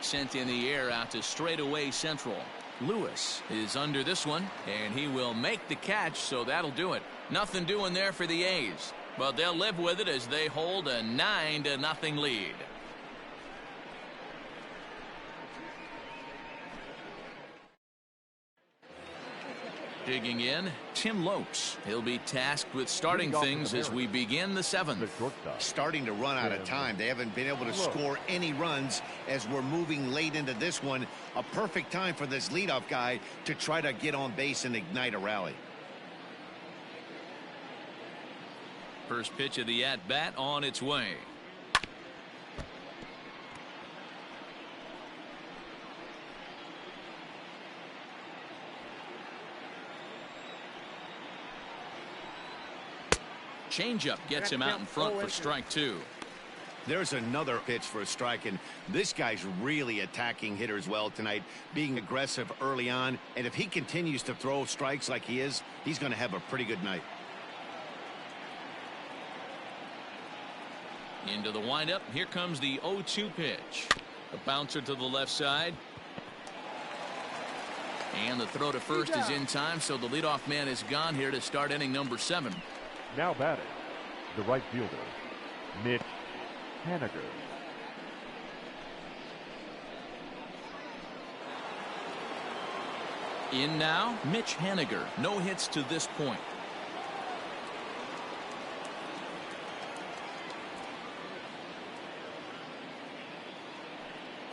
Sent in the air out to straightaway central. Lewis is under this one, and he will make the catch, so that'll do it. Nothing doing there for the A's, but they'll live with it as they hold a 9-0 lead. Digging in, Tim Lopes. He'll be tasked with starting things as we begin the seventh. Starting to run out of time. They haven't been able to score any runs as we're moving late into this one. A perfect time for this leadoff guy to try to get on base and ignite a rally. First pitch of the at-bat on its way. Changeup gets him out in front for strike two. There's another pitch for a strike, and this guy's really attacking hitters well tonight, being aggressive early on, and if he continues to throw strikes like he is, he's going to have a pretty good night. Into the windup. Here comes the 0-2 pitch. A bouncer to the left side. And the throw to first is in time, so the leadoff man is gone here to start inning number 7. Now batting, the right fielder, Mitch Haniger. In now, Mitch Haniger. No hits to this point.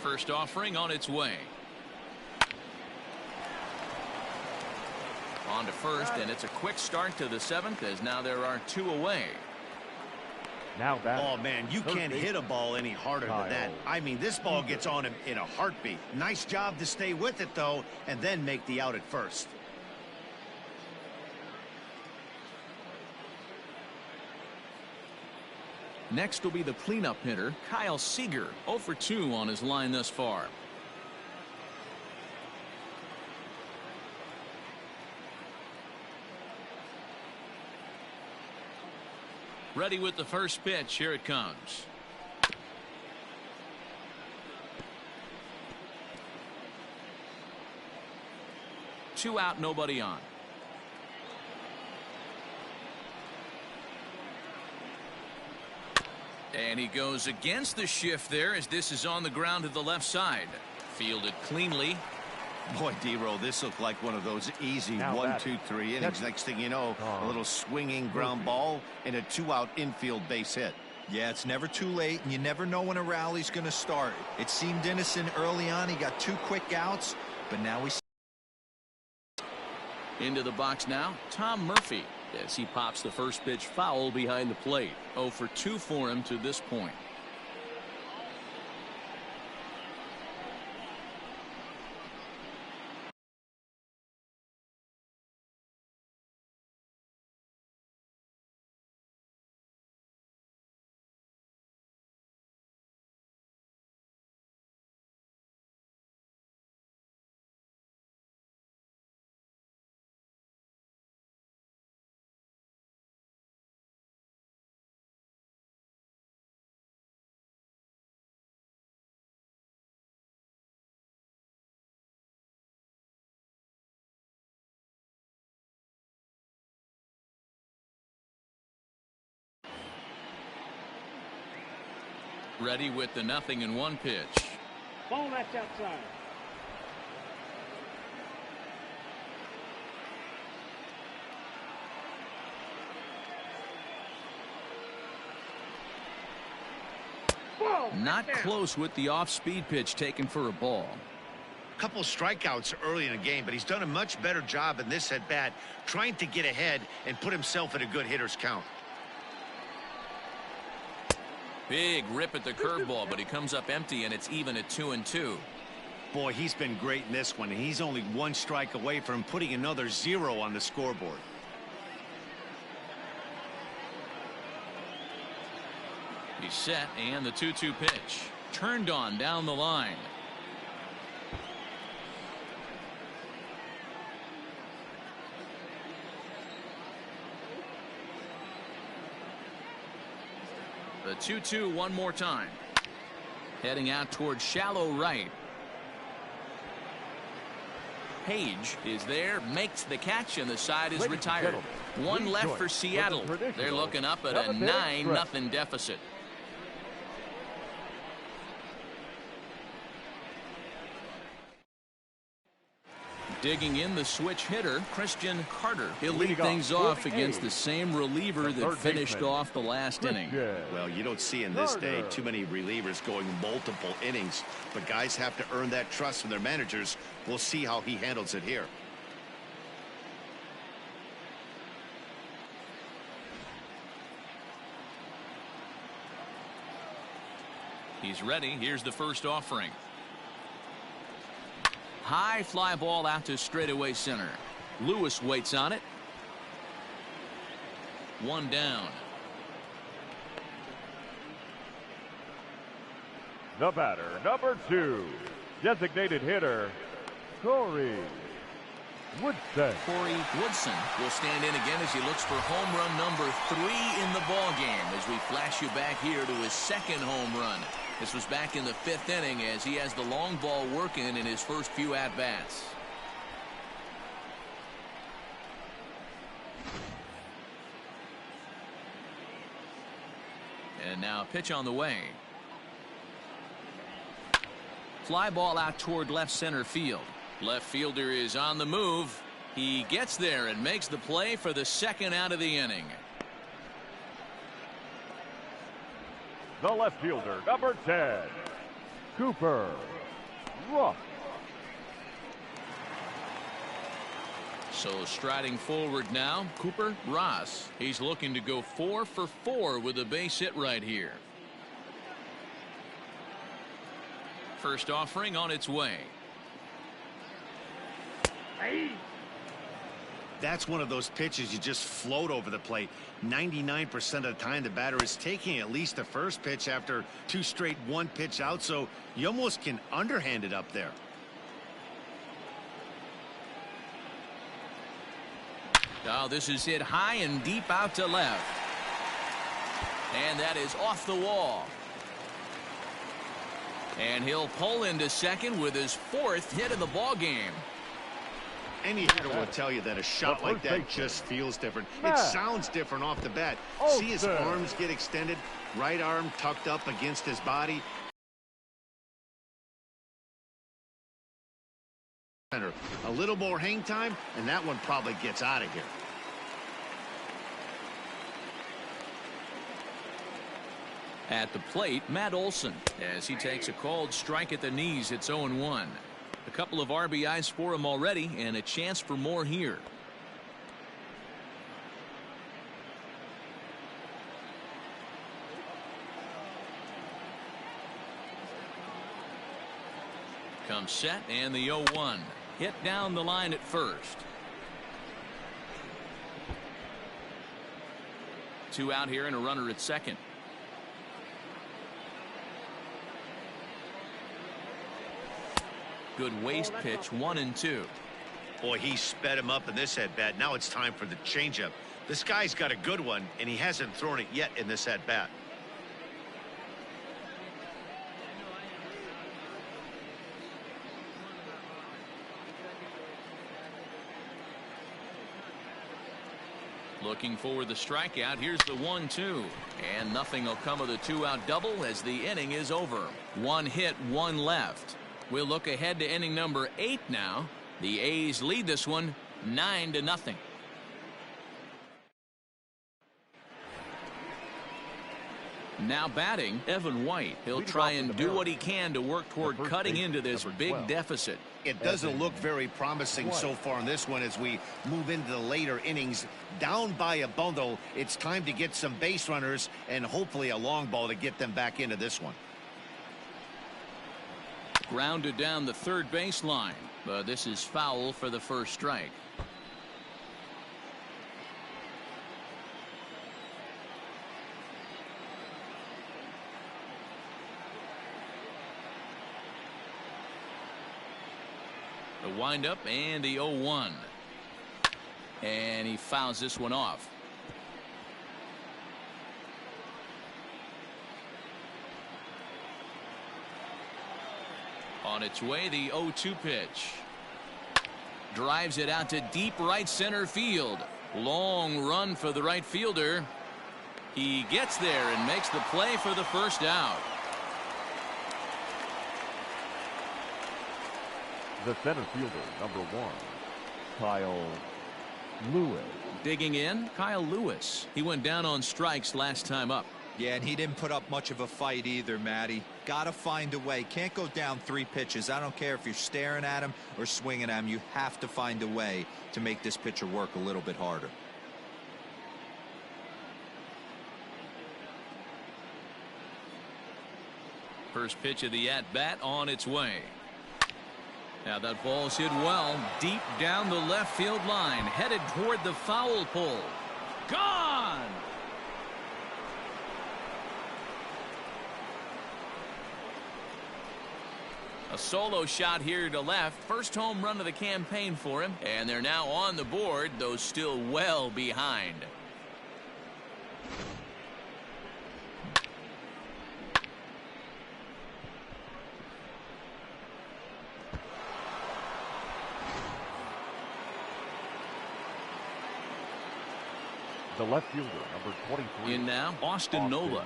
first offering on its way. On to first, and it's a quick start to the 7th, as now there are 2 away. Now back. Oh, man, you can't hit a ball any harder than that. I mean, this ball gets on him in a heartbeat. Nice job to stay with it, though, and then make the out at first. Next will be the cleanup hitter, Kyle Seeger, 0 for 2 on his line thus far. Ready with the first pitch. Here it comes. Two out, nobody on. And he goes against the shift there, as this is on the ground to the left side. Fielded cleanly. Boy, D-Roll, this looked like one of those easy 1, 2, 3 innings. Next thing you know, a little swinging ground ball and a 2-out infield base hit. Yeah, it's never too late, and you never know when a rally's going to start. It seemed innocent early on. He got 2 quick outs, but now we... Into the box now, Tom Murphy, as he pops the first pitch foul behind the plate. 0 for 2 for him to this point. Ready with the 0-1 pitch. Ball, that's outside. Ball, not close with the off-speed pitch taken for a ball. Couple strikeouts early in the game, but he's done a much better job in this at-bat, trying to get ahead and put himself in a good hitter's count. Big rip at the curveball, but he comes up empty, and it's even at 2-2. Boy, he's been great in this one. He's only 1 strike away from putting another 0 on the scoreboard. He's set, and the 2-2 pitch. Turned on down the line. The 2-2 one more time. Heading out towards shallow right. Page is there, makes the catch, and the side is retired. 1 left for Seattle. They're looking up at a 9-0 deficit. Digging in the switch hitter, Christian Carter. He'll lead things off against the same reliever that finished off the last inning. Well, you don't see in this day too many relievers going multiple innings, but guys have to earn that trust from their managers. We'll see how he handles it here. He's ready. Here's the first offering. High fly ball out to straightaway center. Lewis waits on it. 1 down. The batter, number 2, designated hitter, Corey Woodson. Corey Woodson will stand in again as he looks for home run number 3 in the ball game, as we flash you back here to his 2nd home run. This was back in the 5th inning, as he has the long ball working in his first few at-bats. And now a pitch on the way. Fly ball out toward left center field. Left fielder is on the move. He gets there and makes the play for the 2nd out of the inning. The left fielder, number 10, Cooper Rough. So striding forward now, Cooper Ross. He's looking to go 4 for 4 with a base hit right here. First offering on its way. That's one of those pitches you just float over the plate. 99% of the time the batter is taking at least the first pitch after 2 straight 1-pitch out, so you almost can underhand it up there. Oh, this is hit high and deep out to left. And that is off the wall. And he'll pull into second with his 4th hit of the ball game. Any hitter will tell you that a shot like that just feels different. It sounds different off the bat. See his arms get extended, right arm tucked up against his body. A little more hang time, and that one probably gets out of here. At the plate, Matt Olson, as he takes a called strike at the knees. It's 0-1. A couple of RBIs for him already, and a chance for more here. Comes set, and the 0-1. Hit down the line at first. 2 out here and a runner at second. Good waist pitch, 1-2. Boy, he sped him up in this at-bat. Now it's time for the changeup. This guy's got a good one, and he hasn't thrown it yet in this at-bat. Looking for the strikeout. Here's the 1-2. And nothing will come of the 2-out double as the inning is over. 1 hit, 1 left. We'll look ahead to inning number 8 now. The A's lead this one 9-0. Now batting, Evan White. He'll try and do what he can to work toward cutting into this big deficit. It doesn't look very promising so far in this one as we move into the later innings. Down by a bundle, it's time to get some base runners and hopefully a long ball to get them back into this one. Grounded down the third baseline, but this is foul for the first strike. The windup and the 0-1. And he fouls this one off. On its way, the 0-2 pitch. Drives it out to deep right center field. Long run for the right fielder. He gets there and makes the play for the first out. The center fielder, number 1, Kyle Lewis. Digging in, Kyle Lewis. He went down on strikes last time up. Yeah, and he didn't put up much of a fight either, Matty. Gotta find a way. Can't go down 3 pitches. I don't care if you're staring at him or swinging at him. You have to find a way to make this pitcher work a little bit harder. First pitch of the at-bat on its way. Now that ball's hit well, deep down the left field line, headed toward the foul pole. Gone! A solo shot here to left. First home run of the campaign for him. And they're now on the board, though still well behind. The left fielder, number 23. In now, Austin Nola.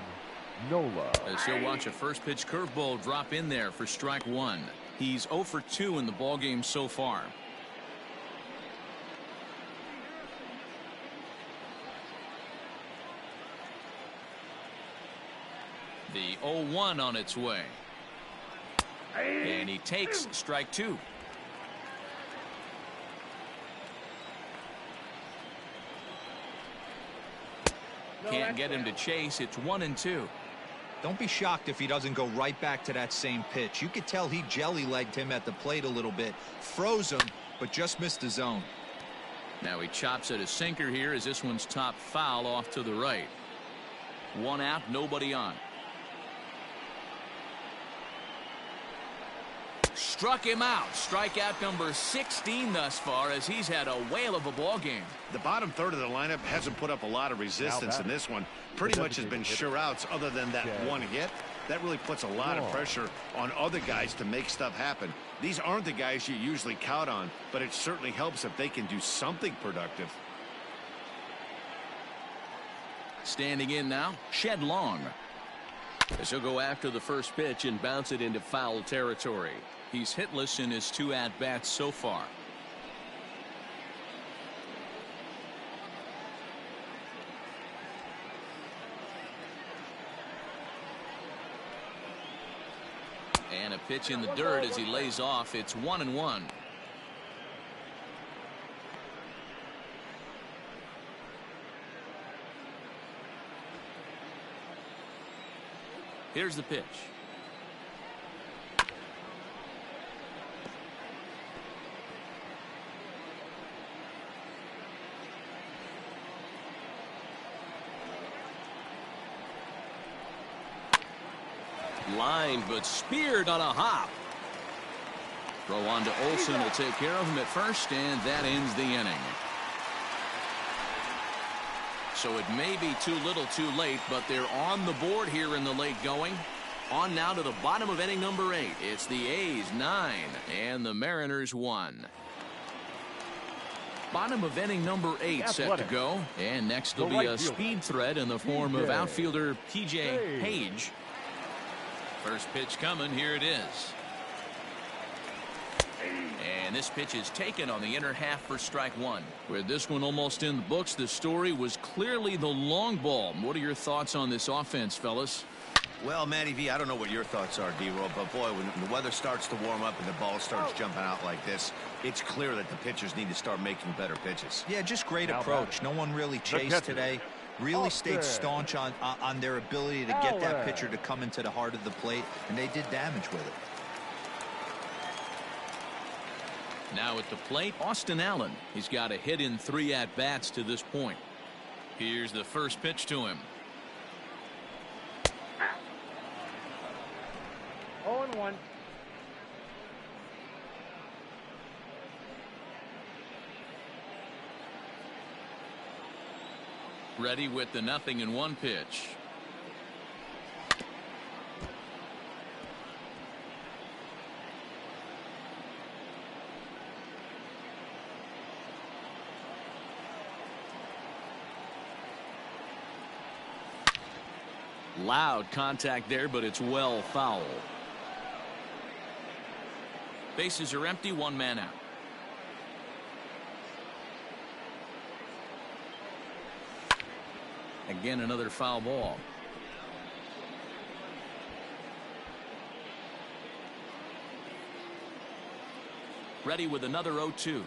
As he'll watch a first pitch curveball drop in there for strike 1. He's 0 for 2 in the ballgame so far. The 0-1 on its way. And he takes strike 2. Can't get him to chase. It's 1-2. Don't be shocked if he doesn't go right back to that same pitch. You could tell he jelly-legged him at the plate a little bit. Froze him, but just missed the zone. Now he chops at a sinker here as this one's top foul off to the right. 1 out, nobody on. Struck him out. Strikeout number 16 thus far as he's had a whale of a ball game. The bottom third of the lineup hasn't put up a lot of resistance in this one. Pretty much has been sure outs other than that one hit. That really puts a lot of pressure on other guys to make stuff happen. These aren't the guys you usually count on, but it certainly helps if they can do something productive. Standing in now, Shed Long. As he'll go after the first pitch and bounce it into foul territory. He's hitless in his 2 at-bats so far. And a pitch in the dirt as he lays off. It's 1-1. Here's the pitch. Line, but speared on a hop. Throw on to Olsen will take care of him at first, and that ends the inning. So it may be too little too late, but they're on the board here in the late going. On now to the bottom of inning number 8. It's the A's 9 and the Mariners 1. Bottom of inning number 8 set to go. And next will be a speed threat in the form of outfielder P.J. Page. First pitch coming. Here it is. And this pitch is taken on the inner half for strike 1. With this one almost in the books, the story was clearly the long ball. What are your thoughts on this offense, fellas? Well, Matty V, I don't know what your thoughts are, D-Roll, but boy, when the weather starts to warm up and the ball starts jumping out like this, it's clear that the pitchers need to start making better pitches. Yeah, just great approach. No one really chased today. Really stayed staunch on their ability to get that pitcher to come into the heart of the plate, and they did damage with it. Now at the plate, Austin Allen. He's got a hit in 3 at-bats to this point. Here's the first pitch to him. 0-1. Ready with the 0-1 pitch. Loud contact there, but it's well foul. Bases are empty, 1 man out. Again, another foul ball. Ready with another 0-2.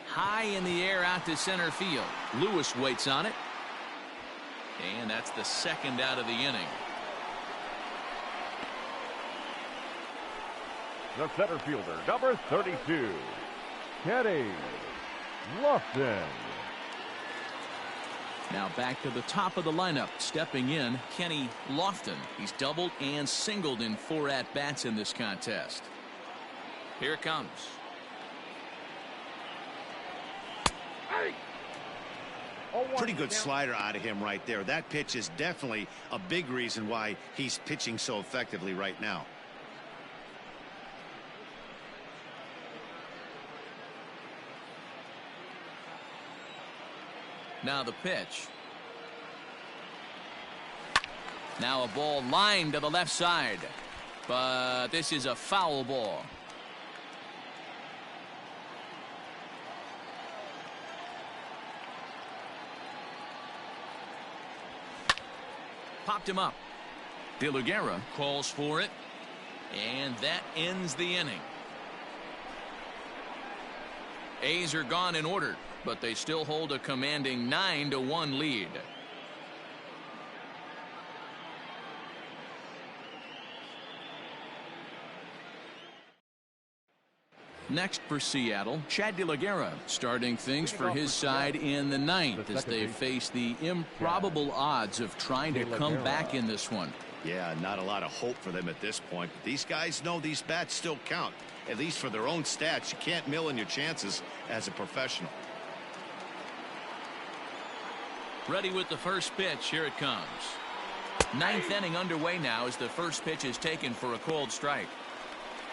High in the air out to center field. Lewis waits on it. And that's the second out of the inning. The center fielder, number 32, Kenny Lofton. Now back to the top of the lineup. Stepping in, Kenny Lofton. He's doubled and singled in 4 at-bats in this contest. Here it comes. Pretty good slider out of him right there. That pitch is definitely a big reason why he's pitching so effectively right now. Now the pitch. Now a ball lined to the left side, but this is a foul ball. Popped him up. De La Guerra calls for it, and that ends the inning. A's are gone in order, but they still hold a commanding 9-1 lead. Next for Seattle, Chad De La Guerra starting things for his side in the ninth as they face the improbable odds of trying to come back in this one. Yeah, not a lot of hope for them at this point. But these guys know these bats still count, at least for their own stats. You can't mill in your chances as a professional. Ready with the first pitch. Here it comes. Ninth inning underway now as the first pitch is taken for a called strike.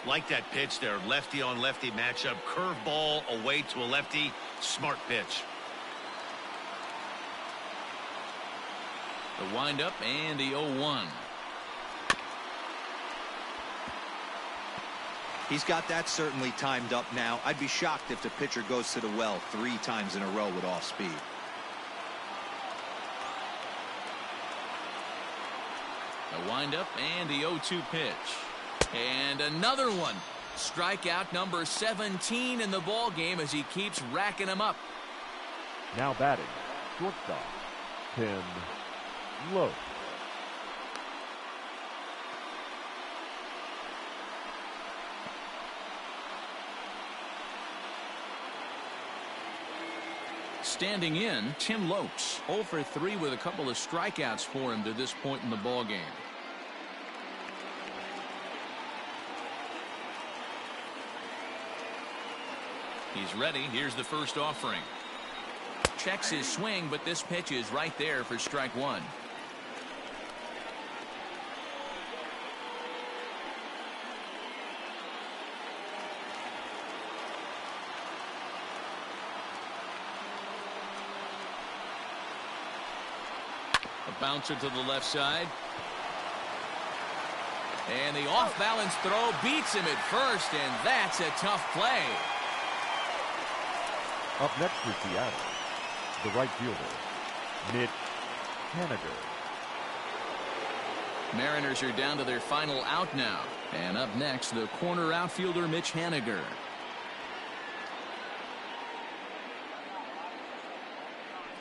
Like that pitch there, lefty on lefty matchup, curveball away to a lefty. Smart pitch. The windup and the 0-1. He's got that certainly timed up now. I'd be shocked if the pitcher goes to the well 3 times in a row with off speed. The windup and the 0-2 pitch. And another one. Strikeout number 17 in the ball game as he keeps racking them up. Now batting, shortstop, Tim Lowe. Standing in, Tim Lopes, 0 for 3 with a couple of strikeouts for him to this point in the ball game. He's ready. Here's the first offering. Checks his swing, but this pitch is right there for strike 1. A bouncer to the left side. And the off-balance throw beats him at first, and that's a tough play. Up next for Seattle, the right fielder, Mitch Haniger. Mariners are down to their final out now. And up next, the corner outfielder, Mitch Haniger.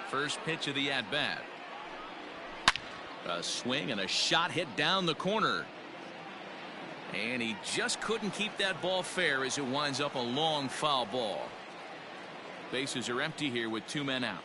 First pitch of the at-bat. A swing and a shot hit down the corner. And he just couldn't keep that ball fair as it winds up a long foul ball. Bases are empty here with 2 men out.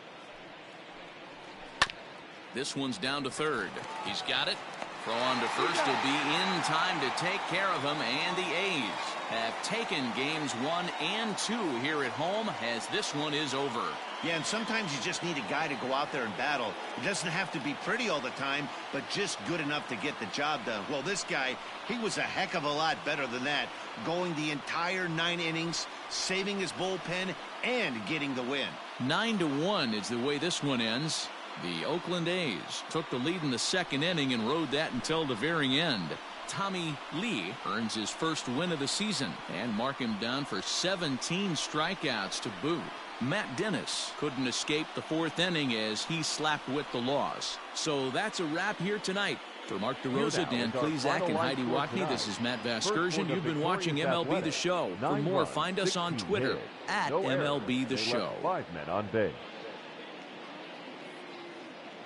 This one's down to third. He's got it. Throw on to first will be in time to take care of him, and the A's have taken games 1 and 2 here at home as this one is over. Yeah, and sometimes you just need a guy to go out there and battle. It doesn't have to be pretty all the time, but just good enough to get the job done. Well, this guy, he was a heck of a lot better than that, going the entire 9 innings, saving his bullpen, and getting the win. 9-1 is the way this one ends. The Oakland A's took the lead in the second inning and rode that until the very end. Tommy Lee earns his first win of the season and mark him down for 17 strikeouts to boot. Matt Dennis couldn't escape the 4th inning as he slapped with the loss. So that's a wrap here tonight. For Mark DeRosa, Dan Plesac, and Heidi Watney, this is Matt Vasgersian. You've been watching MLB The Show. For more, find us on Twitter at MLB The Show. 5 men on base.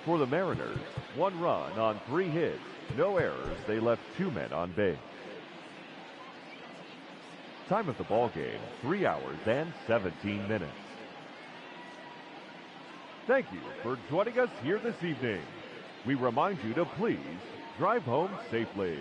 For the Mariners, 1 run on 3 hits, no errors. They left 2 men on base. Time of the ball game, 3 hours and 17 minutes. Thank you for joining us here this evening. We remind you to please drive home safely.